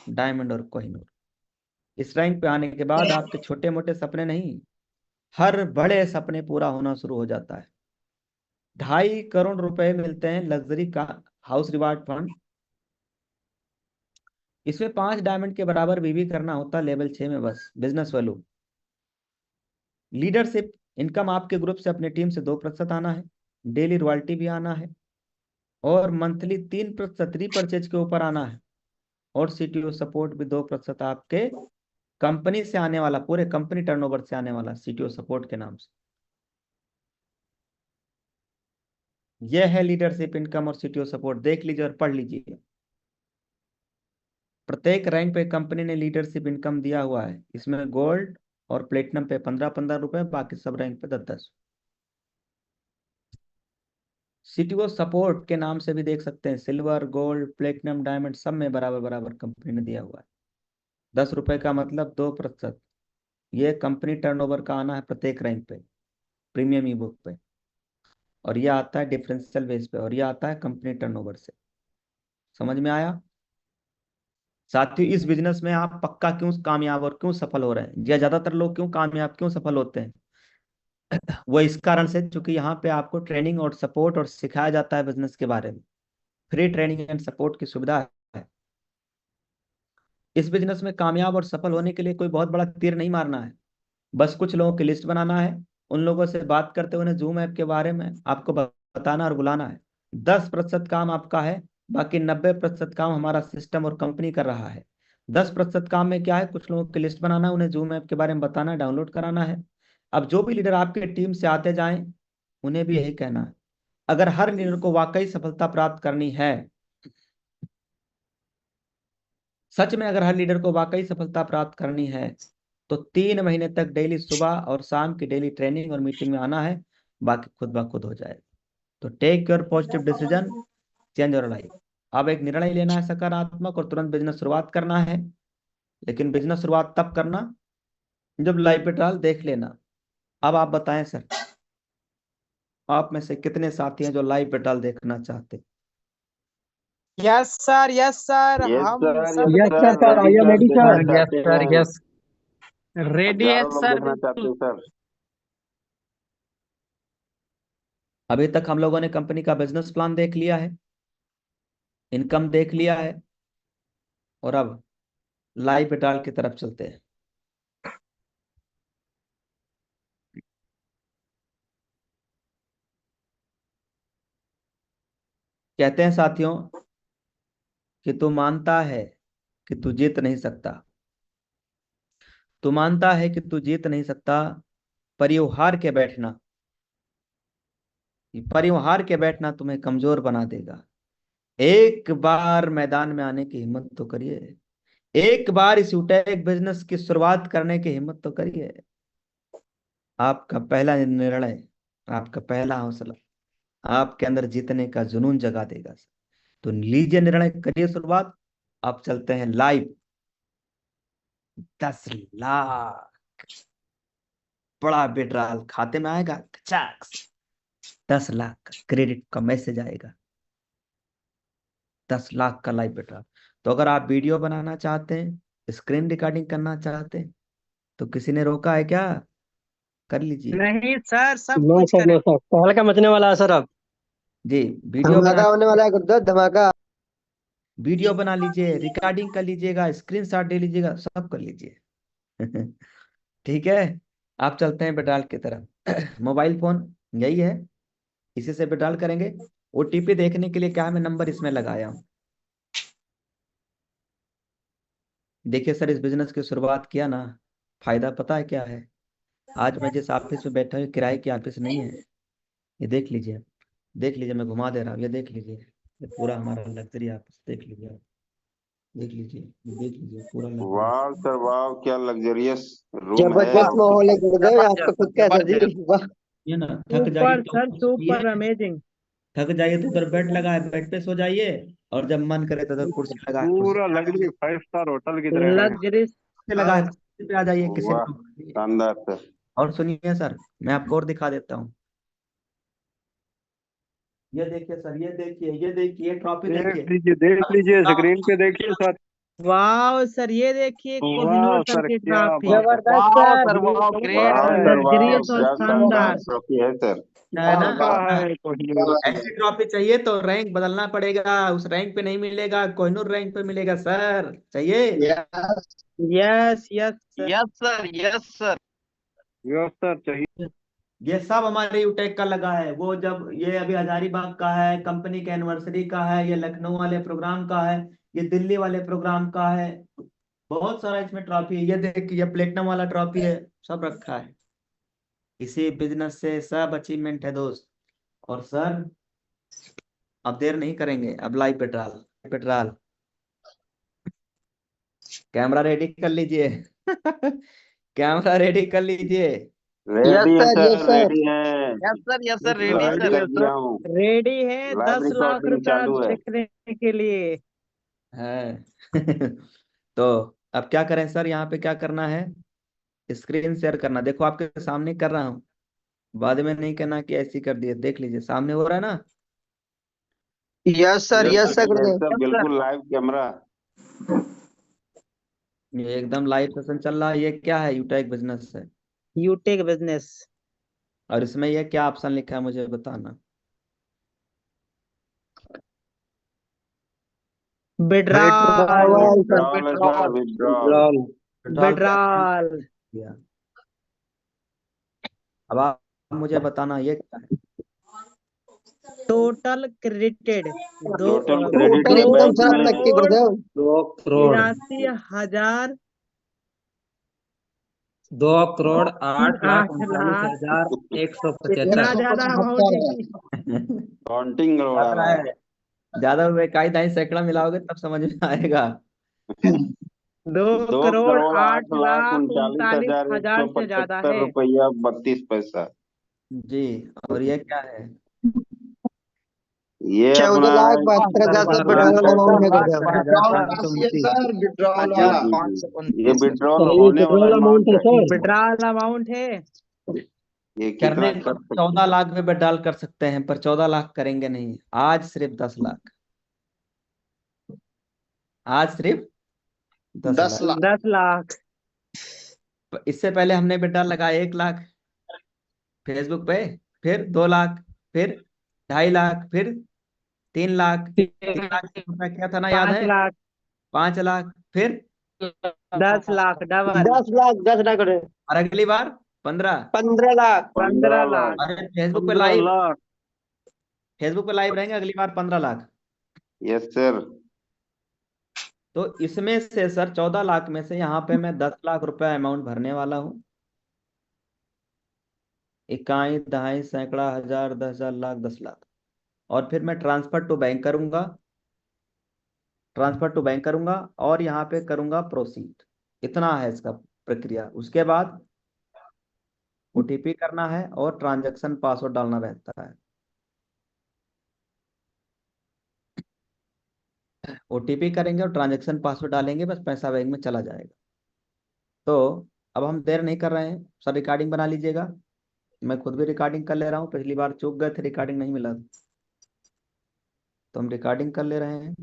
डायमंड और कोहिनूर। इस रैंक पे आने के बाद आपके छोटे मोटे सपने नहीं, हर बड़े सपने पूरा होना शुरू हो जाता है। 2.5 करोड़ रुपए मिलते हैं लग्जरी का हाउस रिवार्ड फंड। इसमें 5 डायमंड के बराबर भी करना होता है लेवल 6 में, बस बिजनेस वैल्यू। लीडरशिप इनकम आपके ग्रुप से, अपने टीम से 2% आना है, डेली रॉयल्टी भी आना है, और मंथली 3% रीपरचेज के ऊपर आना है, और सीटीओ सपोर्ट भी 2% आपके कंपनी से आने वाला, पूरे कंपनी टर्नओवर से आने वाला सीटीओ सपोर्ट के नाम से। यह है लीडरशिप इनकम और सीटीओ सपोर्ट, देख लीजिए और पढ़ लीजिए। प्रत्येक रैंक पे कंपनी ने लीडरशिप इनकम दिया हुआ है। इसमें गोल्ड और प्लेटिनम पे 15-15 रुपए, बाकी सब रैंक पे 10-10। सीटीओ सपोर्ट के नाम से भी देख सकते हैं, सिल्वर, गोल्ड, प्लेटिनम, डायमंड सब में बराबर बराबर कंपनी ने दिया हुआ है। 10 रुपए का मतलब 2%। ये कंपनी टर्नओवर का आना है प्रत्येक रैंक पे, प्रीमियम ई बुक पे। और ये आता है डिफरेंशियल बेस पे, और ये आता है कंपनी टर्नओवर से। समझ में आया साथियों? इस बिजनेस में आप पक्का क्यों कामयाब और क्यों सफल हो रहे हैं, या ज्यादातर लोग क्यों कामयाब, क्यों सफल होते हैं? वो इस कारण से क्योंकि यहाँ पे आपको ट्रेनिंग और सपोर्ट और सिखाया जाता है बिजनेस के बारे में। फ्री ट्रेनिंग एंड सपोर्ट की सुविधा है। इस बिजनेस में कामयाब और सफल होने के लिए कोई बहुत बड़ा तीर नहीं मारना है, बस कुछ लोगों की लिस्ट बनाना है, उन लोगों से बात करते हुए उन्हें जूम ऐप के बारे में आपको बताना और बुलाना है। 10% काम आपका है, बाकी 90% काम हमारा सिस्टम और कंपनी कर रहा है। 10% काम में क्या है, कुछ लोगों की लिस्ट बनाना है, उन्हें जूम ऐप के बारे में बताना, डाउनलोड कराना है। अब जो भी लीडर आपके टीम से आते जाएं, उन्हें भी यही कहना है, अगर हर लीडर को वाकई सफलता प्राप्त करनी है, सच में अगर हर लीडर को वाकई सफलता प्राप्त करनी है, तो 3 महीने तक डेली सुबह और शाम की डेली ट्रेनिंग और मीटिंग में आना है, बाकी खुद ब खुद हो जाएगा। तो take your positive decision, change your life. अब एक निर्णय लेना है सकारात्मक, और तुरंत बिजनेस शुरुआत करना है। लेकिन बिजनेस शुरुआत तब करना जब लाइव विड्रॉल देख लेना। अब आप बताएं सर, आप में से कितने साथी हैं जो लाइव विड्रॉल देखना चाहते हैं? यस सर, यस सर, हम सब Yes, sir, sir, I am ready, sir. Yes sir, yes. Ready है सर, देखना चाहते हैं बिल्कुल। सर। अभी तक हम लोगों ने कंपनी का बिजनेस प्लान देख लिया है, इनकम देख लिया है, और अब लाइव विड्रॉल की तरफ चलते हैं। कहते हैं साथियों कि तू मानता है कि तू जीत नहीं सकता, तू मानता है कि तू जीत नहीं सकता, पर ये हार के बैठना, के बैठना तुम्हें कमजोर बना देगा। एक बार मैदान में आने की हिम्मत तो करिए, एक बार इस यूटेक बिजनेस की शुरुआत करने की हिम्मत तो करिए। आपका पहला निर्णय, आपका पहला हौसला आपके अंदर जीतने का जुनून जगा देगा। तो लीजिए निर्णय, करिए शुरुआत। आप चलते हैं लाइव। 10 लाख बड़ा विड्रॉल खाते में आएगा, 10 लाख का क्रेडिट का मैसेज आएगा, 10 लाख का लाइव विड्रॉल। तो अगर आप वीडियो बनाना चाहते हैं, स्क्रीन रिकॉर्डिंग करना चाहते हैं, तो किसी ने रोका है क्या? कर लीजिए नहीं सर, सब नो कुछ सर, करें। नो सर, पहल का मचने वाला है सर अब। जी। वीडियो धमाका बना, होने वाला है गुरुदेव, धमाका। वीडियो बना लीजिए, रिकॉर्डिंग कर लीजिएगा, स्क्रीनशॉट ले लीजिएगा, सब कर लीजिए। ठीक है। आप चलते हैं विड्रॉल की तरफ। मोबाइल फोन यही है, इसी से विड्रॉल करेंगे। ओटीपी देखने के लिए क्या है, मैं नंबर इसमें लगाया हूँ। देखिए सर, इस बिजनेस की शुरुआत किया ना, फायदा पता है क्या है? आज मैं जिस ऑफिस में बैठा हूँ, किराए की ऑफिस नहीं है। ये देख लीजिए, देख लीजिए, मैं घुमा दे रहा हूँ, ये देख लीजिए, ये पूरा हमारा लग्जरी ऑफिस देख लीजिए आप। देख लीजिए, ये देख लीजिए, पूरा लग्जरी। वाह सर वाह, क्या लग्जरियस रूम है। जबरदस्त माहौल है गुरुदेव, आपका खुद का है सर जी, वाह। ये ना, थक जाइए सुपर तो सर, ऊपर सुपर सोइए, अमेजिंग। थक जाइए तो उधर बेड लगा है, बेड पे सो जाइए, और जब मन करे तो उधर कुर्सी लगा है, कुर्सी पूरा लग्जरी 5 स्टार होटल की तरह है। लग्जरी। पे लगा है, कुर्सी पे आ जाइए किसी वाह को। शानदार सर। और सुनिए सर, मैं आपको और दिखा देता हूँ। ये देखिए सर, ये देखिए, ये देखिए ट्रॉफी देखिए। देख लीजिए स्क्रीन पे देखिए सर। वाह सर, ये देखिए कोहिनूर वाह सर सर, की क्या ट्रॉफी। बात है। जबरदस्त सर। वाह ग्रेट सर, सर वाह, लग्जरियस और क्या शानदार शानदार। ट्रॉफी है सर। है ना? है कोहिनूर। ऐसी ट्रॉफी चाहिए तो रैंक बदलना पड़ेगा, उस रैंक पे नहीं मिलेगा, कोहिनूर रैंक पे मिलेगा सर। चाहिए? Yes. Yes yes sir. Yes sir, चाहिए। ये सब हमारे यूटेक का लगा है। वो जब ये अभी हजारीबाग का है, कंपनी के एनिवर्सरी का है, ये लखनऊ वाले प्रोग्राम का है, ये दिल्ली वाले प्रोग्राम का है, बहुत सारा इसमें ट्रॉफी है। ये देखिए, ये प्लेटिनम वाला ट्रॉफी है, सब रखा है। इसी बिजनेस से सब अचीवमेंट है दोस्त। और सर, अब देर नहीं करेंगे, अब live petrol, petrol camera ready कर लीजिए। कैमरा रेडी कर लीजिए। रेडी है यस सर, सर। रेडी है। लाइव कर दिया हूँ, रेडी है लाइव 10 लाख रिकॉर्डिंग रुपया चालू है। देखने के लिए। है। तो अब क्या करें सर, यहाँ पे क्या करना है? स्क्रीन शेयर करना, देखो आपके सामने कर रहा हूँ, बाद में नहीं कहना कि ऐसी कर दिए। देख लीजिए, सामने हो रहा है ना? यस सर, यस सर गुरुदेव। सर बिल्कुल लाइव कैमरा। ये एकदम लाइव सेशन चल रहा है। ये क्या है? यूटेक बिजनेस है। यूटेक बिजनेस। और इसमें ये क्या ऑप्शन लिखा है, मुझे बताना। विड्रॉल। विड्रॉल है सर, विड्रॉल। विड्रॉल। किया। अब आप मुझे बताना ये क्या है? Total credited total total credit दो एकदम बैंक सर में तक की गुरुदेव। 2 करोड़, 83,000 2 करोड़ 8 लाख 8 लाख। 39,175। इतना ज्यादा अमाउंट है। काउंटिंग गड़बड़ा ज्यादा रहा है। है, ज्यादा हुए, इकाई दाई सैकड़ा मिलाओगे तब समझ में आएगा। 2 2 करोड़ करोड़ 8 8 लाख लाख 39,175 39,000 से ज्यादा है। रुपया 32 पैसा। जी। और ये क्या है? ये अपना 14,72,000 से विड्रॉल अमाउंट है गुरुदेव। 12,529। ये विड्रॉल होने वाला अमाउंट है। विड्रॉल अमाउंट है। ये करने कितना को कर सकते 14 लाख में विड्रॉल कर सकते हैं, पर 14 लाख करेंगे नहीं। आज सिर्फ 10 लाख, आज सिर्फ 10 लाख। 10 लाख। इससे पहले हमने विड्रॉल लगाया 1 लाख फेसबुक पे, फिर 2 लाख, फिर 2.5 लाख, फिर 3 लाख। 3 लाख रुपया क्या था ना, याद 5 है? लाख। 5 लाख, फिर 10 लाख डबल। 10 लाख, 10 लाख गुरुदेव। और अगली बार 15। 15 लाख। 15 15 लाख। लाख। अरे फेसबुक पे लाइव, फेसबुक पे लाइव रहेंगे अगली बार 15 लाख। Yes sir. तो इसमें से सर 14 लाख में से यहाँ पे मैं 10 लाख रुपए अमाउंट भरने वाला हूँ। इकाई, दहाई, सैकड़ा, हजार, 10,000, लाख, 10 लाख। और फिर मैं ट्रांसफर टू बैंक करूंगा, और यहाँ पे करूंगा प्रोसीड। इतना है इसका प्रक्रिया। उसके बाद ओटीपी करना है और ट्रांजैक्शन पासवर्ड डालना रहता है। ओटीपी करेंगे और ट्रांजैक्शन पासवर्ड डालेंगे, बस पैसा बैंक में चला जाएगा। तो अब हम देर नहीं कर रहे हैं सर, रिकॉर्डिंग बना लीजिएगा। मैं खुद भी रिकॉर्डिंग कर ले रहा हूँ, पिछली बार चूक गए थे, रिकॉर्डिंग नहीं मिला, तो हम रिकॉर्डिंग कर ले रहे हैं।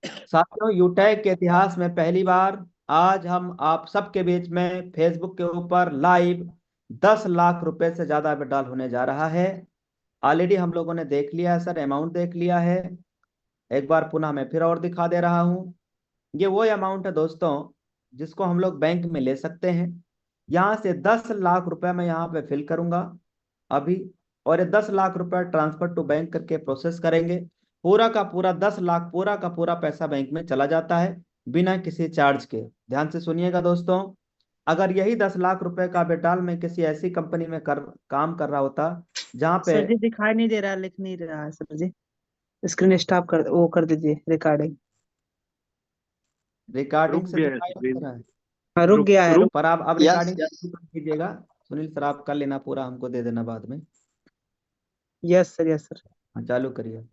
साथियों, यूटैग के इतिहास में पहली बार आज हम आप सबके बीच में फेसबुक के ऊपर लाइव 10 लाख रुपए से ज्यादा विड्रॉल होने जा रहा है। ऑलरेडी हम लोगों ने देख लिया है सर, अमाउंट देख लिया है। एक बार पुनः मैं फिर और दिखा दे रहा हूँ। ये वो अमाउंट है दोस्तों जिसको हम लोग बैंक में ले सकते हैं। यहाँ से 10 लाख रुपए मैं यहाँ पे फिल करूंगा अभी, और ये 10 लाख रुपए ट्रांसफर टू बैंक करके प्रोसेस करेंगे। पूरा का पूरा 10 लाख, पूरा का पूरा पैसा बैंक में चला जाता है बिना किसी चार्ज के। ध्यान से सुनिएगा दोस्तों, अगर यही 10 लाख रुपए का विड्रॉल मैं किसी ऐसी कंपनी में काम कर रहा होता जहाँ पे सर जी दिखाई नहीं दे रहा, लिख नहीं रहा है सर जी। स्क्रीन स्टॉप कर, वो कर दीजिए रिकॉर्डिंग। रिकॉर्डिंग से गया है दिखाई सर, नहीं दे रहा है, हाँ रुक गया है। पर आप अब यस, रिकॉर्डिंग कीजिएगा। सुनील सर आप कर लेना पूरा, हमको दे देना बाद में। Yes sir, yes sir. हाँ चालू करिए।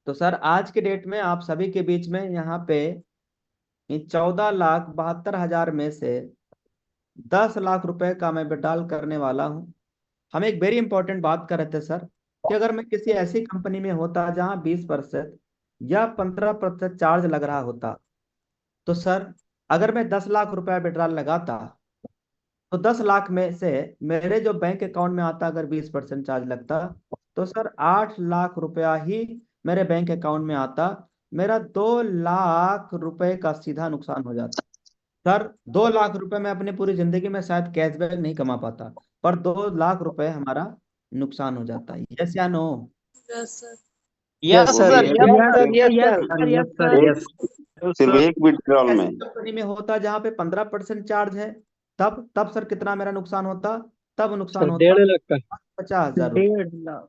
तो सर आज के डेट में आप सभी के बीच में यहाँ पे इन 14,72,000 में से 10 लाख रुपए का मैं विड्रॉल करने वाला हूँ। हम एक वेरी इंपॉर्टेंट बात कर रहे थे सर, कि अगर मैं किसी ऐसी कंपनी में होता जहां 20% या 15% चार्ज लग रहा होता, तो सर अगर मैं 10 लाख रुपए विड्रॉल लगाता तो 10 लाख में से मेरे जो बैंक अकाउंट में आता, अगर 20% चार्ज लगता, तो सर 8 लाख रुपया ही मेरे बैंक अकाउंट में आता। मेरा 2 लाख रुपए का सीधा नुकसान हो जाता। सर 2 लाख रुपए में अपनी पूरी जिंदगी में शायद कैशबैक नहीं कमा पाता, पर 2 लाख रुपए हमारा नुकसान हो जाता है। यस या no? Yes sir, yes sir. Yes. सिर्फ एक विड्रॉल में ऐसी कंपनी में होता जहां पे 15% चार्ज है, तब सर कितना मेरा नुकसान होता? तब नुकसान होता 1.5 लाख का। 50,000 रुपये, 1.5 लाख।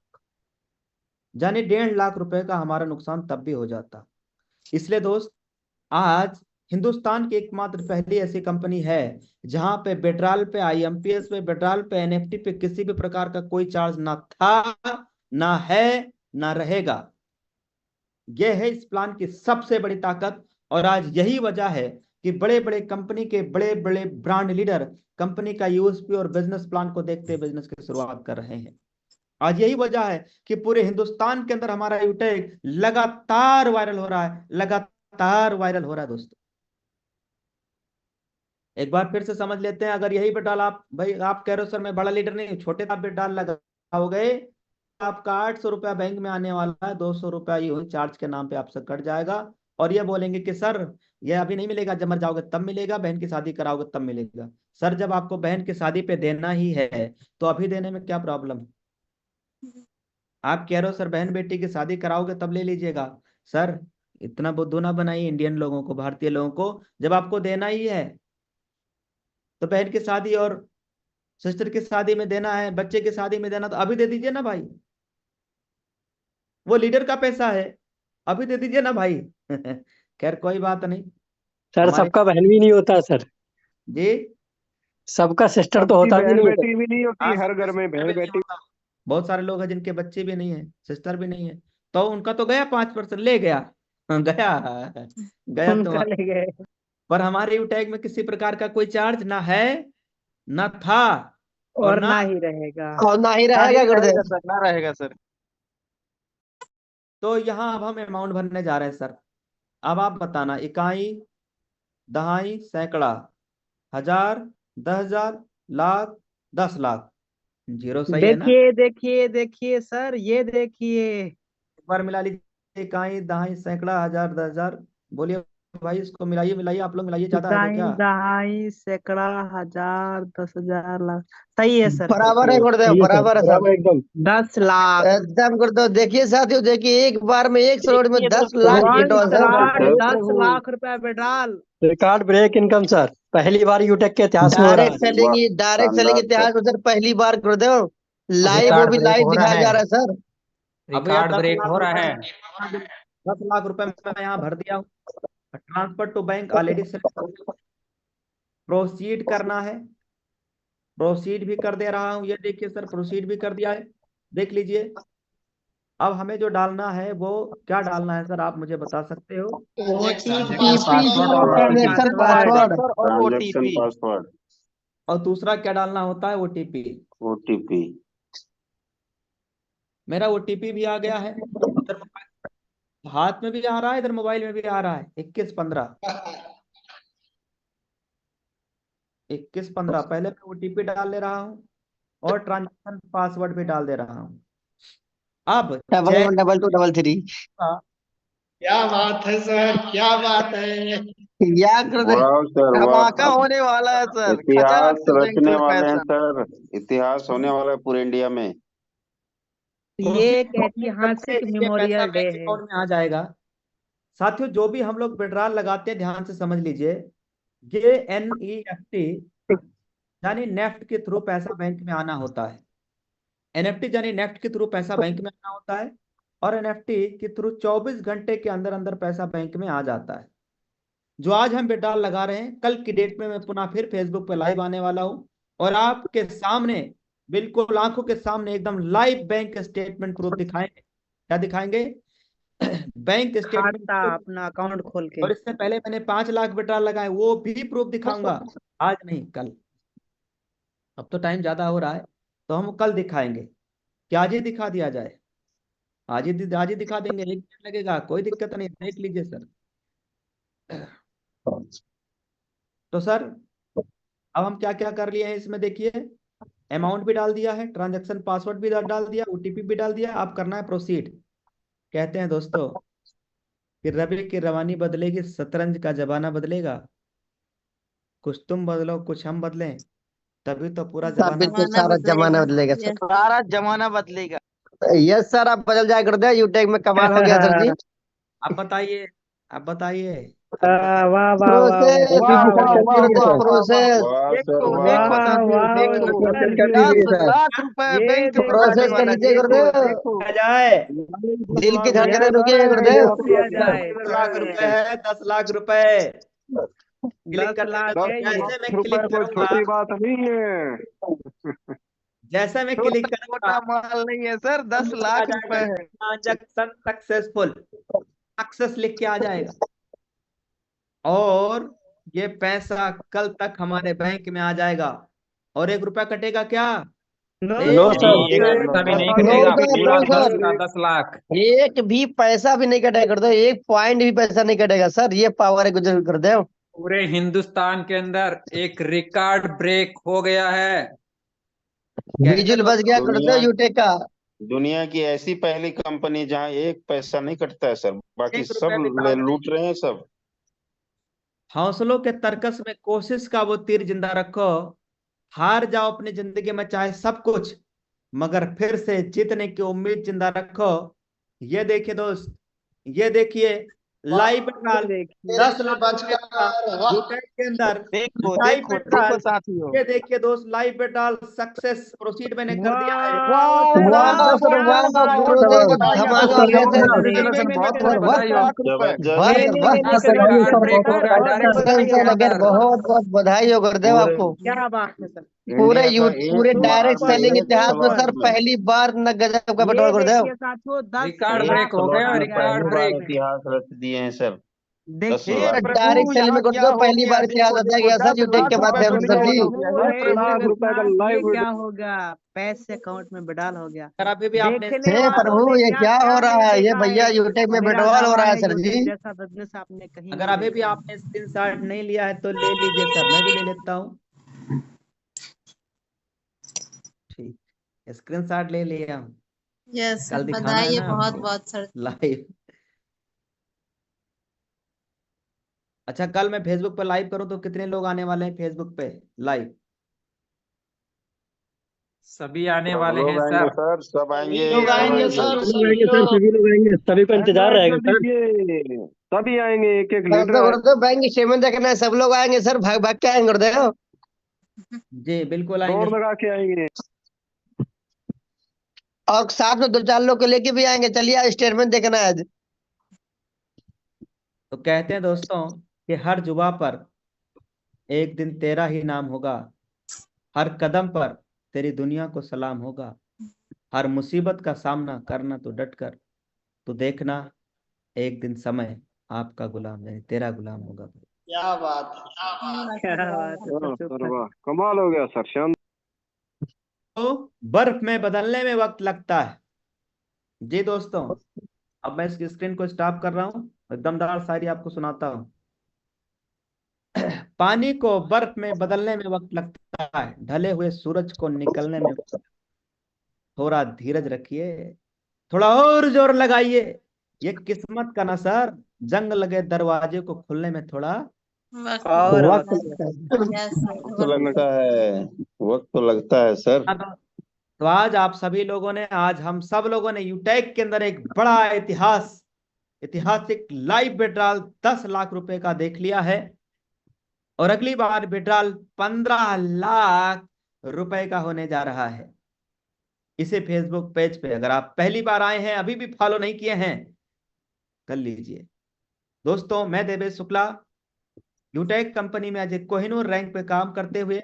यानी 1.5 लाख रुपए का हमारा नुकसान तब भी हो जाता। इसलिए दोस्त, आज हिंदुस्तान की एकमात्र पहली ऐसी कंपनी है जहां पे विड्रॉल पे, आईएमपीएस पे, विड्रॉल पे, एनएफटी पे किसी भी प्रकार का कोई चार्ज ना था, ना है, ना रहेगा। यह है इस प्लान की सबसे बड़ी ताकत। और आज यही वजह है कि बड़े बड़े कंपनी के बड़े बड़े ब्रांड लीडर कंपनी का यूएसपी और बिजनेस प्लान को देखते बिजनेस की शुरुआत कर रहे हैं। आज यही वजह है कि पूरे हिंदुस्तान के अंदर हमारा यूटेक लगातार वायरल हो रहा है, लगातार वायरल हो रहा है दोस्तों। एक बार फिर से समझ लेते हैं। अगर यही विड्रॉल आप, भाई आप कह रहे हो सर मैं बड़ा लीडर नहीं, छोटे आप विड्रॉल लगाओगे, आपका 800 रुपया बैंक में आने वाला है, 200 रुपया ये चार्ज के नाम पे आपसे कट जाएगा। और ये बोलेंगे कि सर ये अभी नहीं मिलेगा, जब मर जाओगे तब मिलेगा, बहन की शादी कराओगे तब मिलेगा। सर जब आपको बहन की शादी पे देना ही है तो अभी देने में क्या प्रॉब्लम? आप कह रहे हो सर बहन बेटी की शादी कराओगे तब ले लीजिएगा। सर इतना बुद्धू ना बनाइए इंडियन लोगों को, भारतीय लोगों को। जब आपको देना ही है तो बहन की शादी और सिस्टर की शादी में देना है, बच्चे की शादी में देना, तो अभी दे दीजिए ना भाई। वो लीडर का पैसा है, अभी दे दीजिए ना भाई। खैर कोई बात नहीं। सर हमारे सबका बहन भी नहीं होता सर, जी, सबका सिस्टर तो होता भी बहन नहीं है। बेटी भी नहीं होती, हाँ, हर घर में बहन बेटी। बहुत सारे लोग हैं जिनके बच्चे भी नहीं है, सिस्टर भी नहीं है, तो उनका तो गया 5% ले गया। गया गया उनका तुम्हारा। ले गए। पर हमारे यूटैग में किसी प्रकार का कोई चार्ज ना है, ना था, और ना ही रहेगा। और ना ही रहेगा गुरुदेव। सर ना रहेगा सर। तो यहाँ अब हम अमाउंट भरने जा रहे हैं सर। अब आप बताना, इकाई, दहाई, सैकड़ा, हजार, 10,000, लाख, 10 लाख। जीरो सही है ना? देखिए देखिए देखिए सर, ये देखिए। एक बार मिला लीजिए, इकाई, दहाई, सैकड़ा, हजार, 10,000, बोलिए भाई इसको मिलाइए मिलाइए, आप लोग मिलाइए, ज्यादा है क्या? दहाई, सैकड़ा, हजार, 10,000, लाख। सही है सर। बराबर है गुरुदेव, सही है सर, बराबर है सर। बराबर एकदम। 10 लाख। एकदम गुरुदेव। देखिए साथियों, देखिए एक बार में एक करोड़ में 10 lakh one withdrawal sir. Shot sir 10 lakh रुपया withdrawal. Record break income sir, पहली बार यूटेक के इतिहास में हो रहा है। डायरेक्ट सेलिंग शानदार इतिहास सर। में सर पहली बार गुरुदेव। लाइव, वो रिकॉर्ड भी ब्रेक लाइव हो रहा दिखाया जा है, रहा है सर। अब भैया रिकॉर्ड 10 ब्रेक लाख हो रहा रुपए है। 10 लाख रुपए मैं यहाँ भर दिया हूँ। Transfer to bank already proceed करना है, प्रोसीड भी कर दे रहा हूँ। ये देखिए सर, प्रोसीड भी कर दिया है, देख लीजिए। अब हमें जो डालना है वो क्या डालना है सर, आप मुझे बता सकते हो? टीपी पासवर्ड और ट्रांजेक्शन पासवर्ड। ट्रांजैक्शन पासवर्ड, और दूसरा क्या डालना होता है? ओटीपी। ओटीपी। मेरा ओटीपी भी आ गया है, इधर हाथ में भी आ रहा है, इधर मोबाइल में भी आ रहा है। 2115 2115 पहले मैं ओटीपी डाल ले रहा हूँ और ट्रांजेक्शन पासवर्ड भी डाल दे रहा हूँ। अब चेक 111233। क्या बात है सर, क्या बात है। या गुरुदेव, वाह सर धमाका वाह, होने वाला है सर। खजाना इतिहास से रचने बैंक वाले हैं पैसा। सर, इतिहास होने वाला है पूरे इंडिया में। ये एक प्रोसीड करते ऐतिहासिक ये पैसा मेमोरियल डे बैंक है। अकाउंट में आ जाएगा। साथियों, जो भी हम लोग विड्रॉल लगाते हैं ध्यान से समझ लीजिए, ये एनईएफटी यानी नेफ्ट के थ्रू पैसा बैंक में आना होता है। एनएफटी यानी नेफ्ट के थ्रू पैसा बैंक में आना होता है, और एनएफटी के थ्रू 24 घंटे के अंदर अंदर पैसा बैंक में आ जाता है। जो आज हम विड्रॉल लगा रहे हैं, कल की डेट में मैं पुनः फिर फेसबुक पे लाइव आने वाला हूं और आपके सामने बिल्कुल आंखों के सामने एकदम लाइव बैंक स्टेटमेंट प्रूफ दिखाएंगे। क्या दिखाएंगे? बैंक स्टेटमेंट खाता, प्रूफ। अपना अकाउंट खोल के। और इससे पहले मैंने 5 लाख विड्रॉल लगाए, वो भी प्रूफ दिखाऊंगा। आज नहीं, कल। अब तो टाइम ज्यादा हो रहा है, तो हम कल दिखाएंगे। क्या आज ही दिखा दिया जाए? आज ही दिखा देंगे, 1 मिनट लगेगा, कोई दिक्कत नहीं, देख लीजिए सर। तो सर, अब हम क्या क्या कर लिए हैं इसमें देखिए। अमाउंट भी डाल दिया है, ट्रांजैक्शन पासवर्ड भी डाल दिया, ओटीपी भी डाल दिया। अब करना है प्रोसीड। कहते हैं दोस्तों कि रबी की रवानी बदलेगी, शतरंज का जमाना बदलेगा। कुछ तुम बदलो, कुछ हम बदलें, तभी तो पूरा साहब जमाना। बिल्कुल सारा जमाना बदलेगा सर। सारा जमाना बदलेगा। यस सर, आप बदल जाए गुरुदेव। यूटेक में कमाल हो गया सर जी। आप बताइए, आप बताइए। वाह वाह वाह वाह प्रोसेस वाह वाह वाह गुरुदेव, वाह वाह वाह। प्रोसेस। वाह सर देखो वाह। देखो वाह साथियों, वाह देखो प्रोसेस कर सर। 10 10 लाख रुपए ये बैंक में देखो आने प्रोसेस कर वाला। लीजिए देखो गुरुदेव। देखो। आ जाए। दिल की ये धड़कने रुकी है जाए, गुरुदेव। ये जाए। 10 लाख रुपए है, 10 लाख रुपए। क्लिक 10 करने लाख के है बाद ये। जैसे मैं क्लिक करूंगा, बात नहीं है, जैसे मैं क्लिक करूंगा, छोटा माल नहीं है सर, 10 आ लाख जाएगा रुपए है। ट्रांजैक्शन सक्सेसफुल, सक्सेस लिख के आ जाएगा। और ये पैसा कल तक हमारे बैंक में आ जाएगा। और 1 रुपया कटेगा क्या? नो नो एक सर, नहीं, एक पैसा भी नहीं नो कटेगा, सर, पूरा नो 10 सर। का 10 लाख। एक भी पैसा भी नहीं कटेगा गुरुदेव, एक पॉइंट भी पैसा नहीं कटेगा सर। ये पावर है गुरुदेव। पूरे हिंदुस्तान के अंदर एक रिकॉर्ड ब्रेक हो गया है। कहते विजुअल बच गया दुनिया गुरुदेव यूटेक का। दुनिया की ऐसी पहली कंपनी जहां एक पैसा नहीं कटता है सर, बाकी 1 रुपया सब भी काम नहीं। लूट रहे हैं सब। हौसलों के तर्कस में कोशिश का वो तीर जिंदा रखो। हार जाओ अपनी जिंदगी में चाहे सब कुछ, मगर फिर से जीतने की उम्मीद जिंदा रखो। ये देखिए दोस्त, ये देखिए लाइव ट्रायल, देखिए। 10 लाख रुपए का यूटेक के अंदर देखो लाइव देखो देखो ट्रायल। साथियों। ये देखिए दोस्त, लाइव ट्रायल सक्सेस प्रोसीड मैंने कर दिया है। वाह वाह सर, वाह गुरुदेव, धमाका हो गया सर। कॉन्ग्रेचुलेशन, बहुत बहुत वाह बधाई सर, आपको। जबरदस्त वाह नहीं सर, नहीं वाह नहीं नहीं, दस कभी रिकॉर्ड ब्रेक हो सर, गया बहुत डायरेक्ट बधाई सेलिंग है। के अगर अंदर। बहुत बहुत बधाई हो गुरुदेव पूरे आपको। क्या बात है सर। पूरे इंडिया का पूरे एक बार डायरेक्ट में सेलिंग एक इतिहास में क्लॉक सर में पहली बार न गजब का बटवारा ये गुरुदेव। देखिए साथियों, 10 रिकॉर्ड एक ब्रेक लाख हो रुपया गया, स्लॉट आ में गया रिकॉर्ड पहली बैंक बार ब्रेक। में। इतिहास रच दिए हैं सर। 10 देखिए पूरे लाख डायरेक्ट सेलिंग में यहाँ क्या गुरुदेव हो पहली गया, बार इतिहास देखो रचा देखो गया सर 10 यूटेक लाख के रुपए माध्यम तो से सर जी। रिकॉर्ड हो गया, 10 लाख रुपए का ये लाइव। क्या हो गया, पैसे अकाउंट में विड्रॉल हो गया। अगर अभी भी आपने देखने हे वालों प्रभु, ने ये क्या क्या क्या हो नहीं रहा है? ये देखा भैया है। यूटेक में मेरा विड्रॉल हो दावा रहा है है, सर यूटेक जी। जैसा बिजनेस आपने कहीं अगर नहीं अभी भी देखा है। आपने स्क्रीनशॉट नहीं लिया है तो ले लीजिए सर, मैं भी ले लेता हूँ। ठीक, स्क्रीनशॉट ले लिया हूँ। यस कल सर, दिखाना है बधाई है ना बहुत आपको बहुत सर। लाइव। अच्छा, कल मैं फेसबुक पे लाइव करूं तो कितने लोग आने वाले हैं फेसबुक पे लाइव? सभी आने सब वाले लोग हैं आएंगे सर। सर, सब आएंगे, लोग सब आएंगे आएंगे। सर, सभी लोग आएंगे सर, सभी लोग आएंगे, सभी को इंतजार रहेगा सर। सभी आएंगे, एक एक सर लीडर तो गुरुदेव बैंक स्टेटमेंट देखना है, सब लोग आएंगे सर, भाग भाग के आएंगे गुरुदेव। जी बिल्कुल दौड़ आएंगे। लगा के आएंगे। और साथ में 2-4 लोग को लेके भी आएंगे, चलिए आज स्टेटमेंट देखना है आज। तो कहते हैं दोस्तों कि हर जुबा पर एक दिन तेरा ही नाम होगा, हर कदम पर तेरी दुनिया को सलाम होगा, हर मुसीबत का सामना करना तो डट कर, तो देखना एक दिन समय आपका गुलाम यानी तेरा गुलाम होगा। क्या बात क्या बात है वाह सर, सर, वाह, कमाल हो गया सर, शानदार। तो बर्फ में बदलने में वक्त लगता है। जी दोस्तों, अब मैं इसकी स्क्रीन को स्टॉप कर रहा हूँ, दमदार शायरी आपको सुनाता हूँ। पानी को बर्फ में बदलने में वक्त लगता है, ढले हुए सूरज को निकलने में। थोड़ा धीरज रखिए, थोड़ा और जोर लगाइए, ये किस्मत का ना सर, जंग लगे दरवाजे को खुलने में थोड़ा और वक्त वक्त लगता है। वक्त तो लगता है, वक्त तो लगता है सर। तो आज आप सभी लोगों ने, आज हम सब लोगों ने यूटेक के अंदर एक बड़ा ऐतिहासिक लाइव विड्रॉल 10 लाख रुपए का देख लिया है, और अगली बार विड्रॉल 15 लाख रुपए का होने जा रहा है। इसे फेसबुक पेज पे अगर आप पहली बार आए हैं, अभी भी फॉलो नहीं किए हैं, कर लीजिए। दोस्तों, मैं देवेश शुक्ला, यूटेक कंपनी में आज एक कोहिनूर रैंक पे काम करते हुए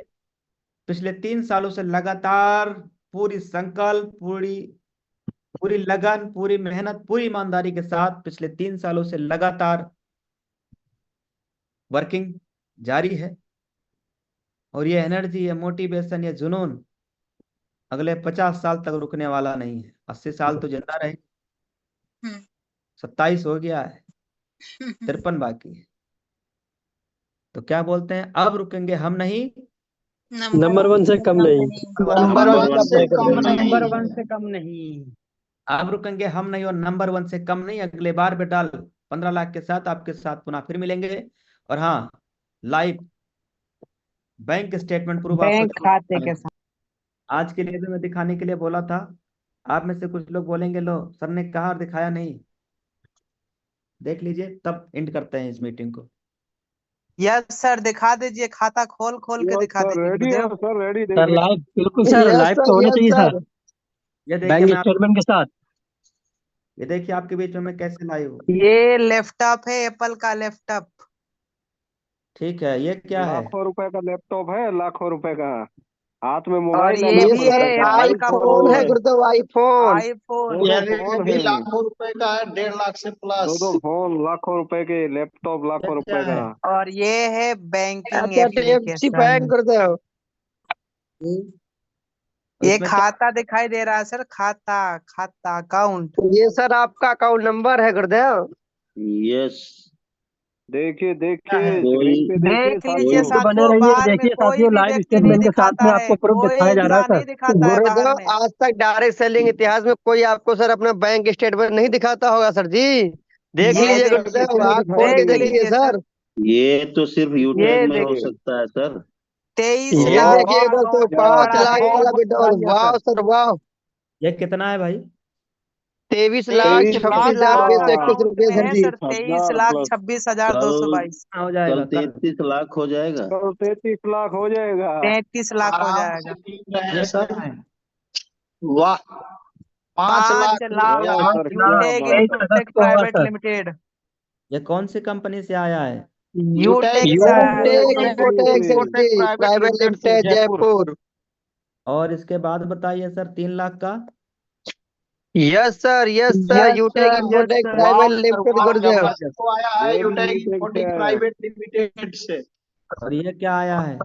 पिछले 3 सालों से लगातार पूरी संकल्प, पूरी पूरी लगन, पूरी मेहनत, पूरी ईमानदारी के साथ पिछले 3 सालों से लगातार वर्किंग जारी है। और ये एनर्जी, ये मोटिवेशन, ये जुनून अगले 50 साल तक रुकने वाला नहीं है। 80 साल तो जिंदा रहे, 27 हो गया है, 53 बाकी है। तो क्या बोलते हैं, अब रुकेंगे हम नहीं, नंबर 1 से कम नहीं। नंबर नंबर 1 वन से कम नंबर नहीं। 1 से कम नहीं। अब रुकेंगे हम नहीं और नंबर 1 से कम नहीं। अगले बार बेटाल 15 लाख के साथ आपके साथ पुनः फिर मिलेंगे। और हाँ, लाइव बैंक स्टेटमेंट प्रूफ आपको बैंक खाते के साथ। आज के लिए भी मैं दिखाने के लिए बोला था। आप में से कुछ लोग बोलेंगे लो सर ने कहा और दिखाया नहीं, देख लीजिए, तब एंड करते हैं इस मीटिंग को। यस सर, दिखा दीजिए, खाता खोल खोल के यस दिखा सर, दीजिए रेडी है गुरुदेव। सर, रेडी, सर देखिए। लाइव, बिल्कुल सर, यस लाइव सर, तो होना यस चाहिए सर। सर, ये देखिए बैंक मैं स्टेटमेंट के साथ। ये देखिए आपके बीच में मैं कैसे लाइव हूँ। ये लैपटॉप है, एप्पल का लैपटॉप। ठीक है, ये क्या है? लाखों रुपए का लैपटॉप है, लाखों रुपए का। हाथ में और मोबाइल है, ये ये लाखों भी सर है रुपए का एप्पल का आईफोन फोन, है गुरुदेव, आईफोन। आईफोन। दो फोन है, लाखों रुपए का है, 1.5 लाख से प्लस। दो फोन, लाखों रुपए के लैपटॉप, ये लाखों क्या रुपए का। है? और ये है बैंकिंग HDFC बैंक एप्लीकेशन। गुरुदेव। और ये इसमें क्या? खाता दिखाई दे रहा है सर, खाता खाता अकाउंट। ये सर आपका अकाउंट नंबर है गुरुदेव। यस। देखिए क्या देखिए, है? स्क्रीन पे देखिए देख लीजिए साथियों। तो बने साथियों, रहिए, बाहर में देखिए कोई साथियों, भी लाइव व्यक्ति नहीं स्टेटमेंट के साथ में दिखाता है, आपको प्रूफ कोई दिखाया जा रहा है इंसान सर। नहीं दिखाता है बाहर गुरुदेव में। आज तक डायरेक्ट सेलिंग इतिहास में कोई आपको सर अपना बैंक स्टेटमेंट नहीं दिखाता होगा सर जी। देख ये लीजिए देखिए, गुरुदेव, आँख खोल के देख देखिए लीजिए सर, सर। ये तो सिर्फ यूटेक ये में हो देखिए सकता है सर। 23 ये लाख देखिए इधर तो अकाउंट में 5 पड़ा लाख है। वाला विड्रॉल, वाह सर वाह। ये कितना है भाई? 23 लाख 23 26 हजार लाख रुपये से 21 अकाउंट रुपये में सर है जी। Sir, 23 lakh plus 26,222। हो कल जाएगा कल। 33 लाख हो जाएगा। कल 33 लाख हो जाएगा। 33 लाख हो आराम से जाएगा। गिन रहे हैं ये सर। क्या है? वाह, 5 लाख 5 लाख वाह रुपया। सर, क्या यूटेक बात। 23 इंफ्राटेक अगस्त को होगा प्राइवेट सर। लिमिटेड। ये कौन सी कंपनी से आया है? Utech Utech Infotech Infotech private limited Jaipur. और इसके बाद बताइए सर, 3 लाख का? Yes sir, yes sir, Utech Infotech private limited गुरुदेव। तो आया है ये भी यूटेक यूटेक से इंफोटेक है। प्राइवेट लिमिटेड से। और ये क्या आया है?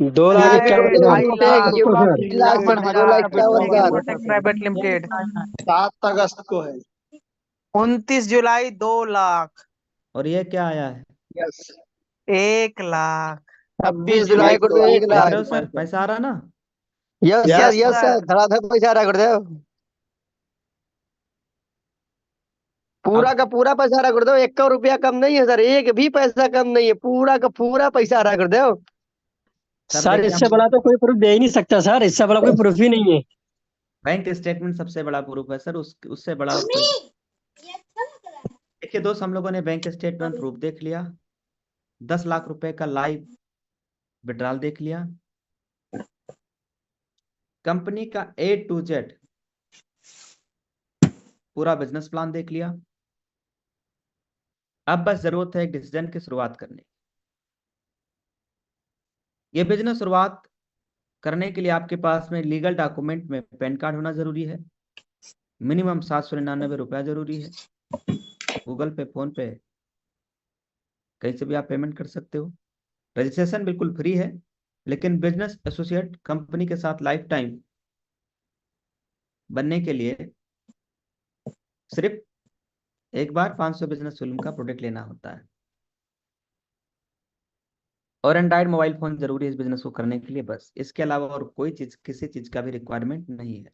2 लाख ये 51,000। 2.5 लाख यूटेक रुको सर, 2 लाख सर, 2 लाख 51 हजार। Infotech private limited. 7 अगस्त को है। 29 जुलाई 2 लाख। और ये क्या आया है? यस। 1 लाख। 26 जुलाई को 1 देख लाख। रहे हो सर, पैसा आ रहा ना? Yes yes sir, yes sir. Sir, धड़ाधड़ पैसा आ रहा है गुरुदेव। पूरा का पूरा पैसा हरा कर दो, 1 रुपया कम नहीं है सर, एक भी पैसा कम नहीं है, पूरा का पूरा पैसा हरा कर दो। सर देखिए, इससे बड़ा तो कोई प्रूफ दे ही नहीं सकता सर, इससे बड़ा कोई प्रूफ ही नहीं है। बैंक स्टेटमेंट सबसे बड़ा प्रूफ है सर, उससे बड़ा कोई। देखिए दोस्त, हम लोगों ने बैंक स्टेटमेंट प्रूफ देख लिया, 10 लाख रुपए का लाइव विड्रॉल देख लिया, कंपनी का A to Z पूरा बिजनेस प्लान देख लिया। अब बस जरूरत है एक डिसीजन की शुरुआत करने की। ये बिजनेस शुरुआत करने के लिए आपके पास में लीगल डॉक्यूमेंट में पैन कार्ड होना जरूरी है, मिनिमम 799 रुपया जरूरी है। गूगल पे, फोन पे, कहीं से भी आप पेमेंट कर सकते हो। रजिस्ट्रेशन बिल्कुल फ्री है, लेकिन बिजनेस एसोसिएट कंपनी के साथ लाइफ टाइम बनने के लिए सिर्फ एक बार 500 बिजनेस फिल्म का प्रोडक्ट लेना होता है, और एंड्रॉइड मोबाइल फोन जरूरी है इस बिजनेस को करने के लिए, बस। इसके अलावा और कोई चीज, किसी चीज का भी रिक्वायरमेंट नहीं है।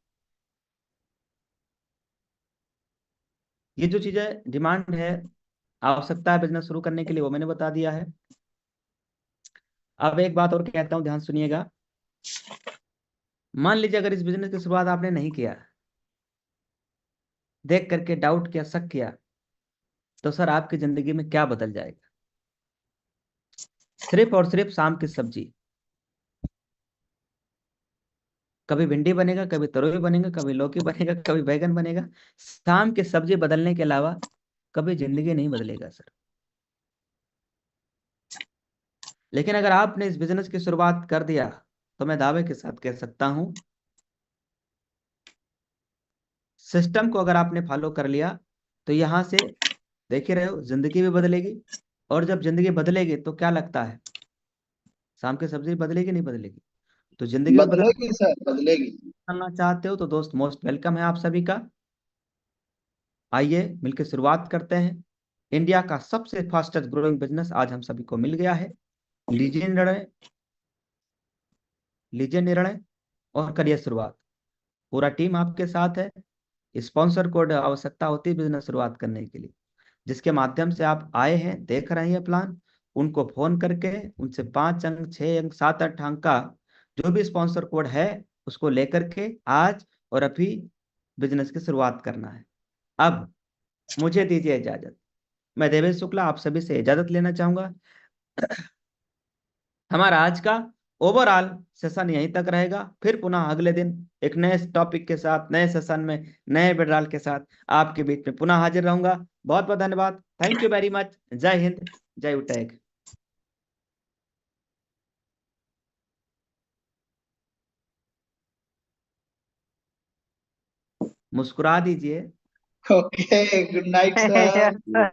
ये जो चीजें डिमांड है, आवश्यकता है बिजनेस शुरू करने के लिए, वो मैंने बता दिया है। अब एक बात और कहता हूं, ध्यान सुनिएगा। मान लीजिए अगर इस बिजनेस की शुरुआत आपने नहीं किया, देख करके डाउट किया, शक किया, तो सर आपकी जिंदगी में क्या बदल जाएगा? सिर्फ और सिर्फ शाम की सब्जी, कभी भिंडी बनेगा, कभी तरोई बनेगा, कभी लौकी बनेगा, कभी बैगन बनेगा। शाम की सब्जी बदलने के अलावा कभी जिंदगी नहीं बदलेगा सर। लेकिन अगर आपने इस बिजनेस की शुरुआत कर दिया, तो मैं दावे के साथ कह सकता हूं, सिस्टम को अगर आपने फॉलो कर लिया, तो यहां से देख ही रहे हो, जिंदगी भी बदलेगी। और जब जिंदगी बदलेगी तो क्या लगता है, शाम की सब्जी बदलेगी नहीं बदलेगी? तो जिंदगी में बदलेगी सर, बदलेगी। बदलना चाहते हो तो दोस्त, मोस्ट वेलकम है आप सभी का। आइए मिलकर शुरुआत करते हैं। इंडिया का सबसे फास्टेस्ट ग्रोइंग बिजनेस आज हम सभी को मिल गया है। लीजिए निर्णय, लीजिए निर्णय और करिए शुरुआत। पूरा टीम आपके साथ है। स्पॉन्सर कोड आवश्यकता होती है बिजनेस शुरुआत करने के लिए, जिसके माध्यम से आप आए हैं, देख रहे हैं प्लान, उनको फोन करके उनसे 5 अंक, 6 अंक, 7, 8 अंक का जो भी स्पॉन्सर कोड है, उसको लेकर के आज और अभी बिजनेस की शुरुआत करना है। अब मुझे दीजिए इजाजत। मैं देवेश शुक्ला आप सभी से इजाजत लेना चाहूंगा। हमारा आज का ओवरऑल सेशन यहीं तक रहेगा। फिर पुनः अगले दिन एक नए टॉपिक के साथ, नए सेशन में, नए विड्रॉल के साथ आपके बीच में पुनः हाजिर रहूंगा। बहुत बहुत धन्यवाद। Thank you very much. जय हिंद, जय उटैग। मुस्कुरा दीजिए। Okay, good night sir. Yes, sir.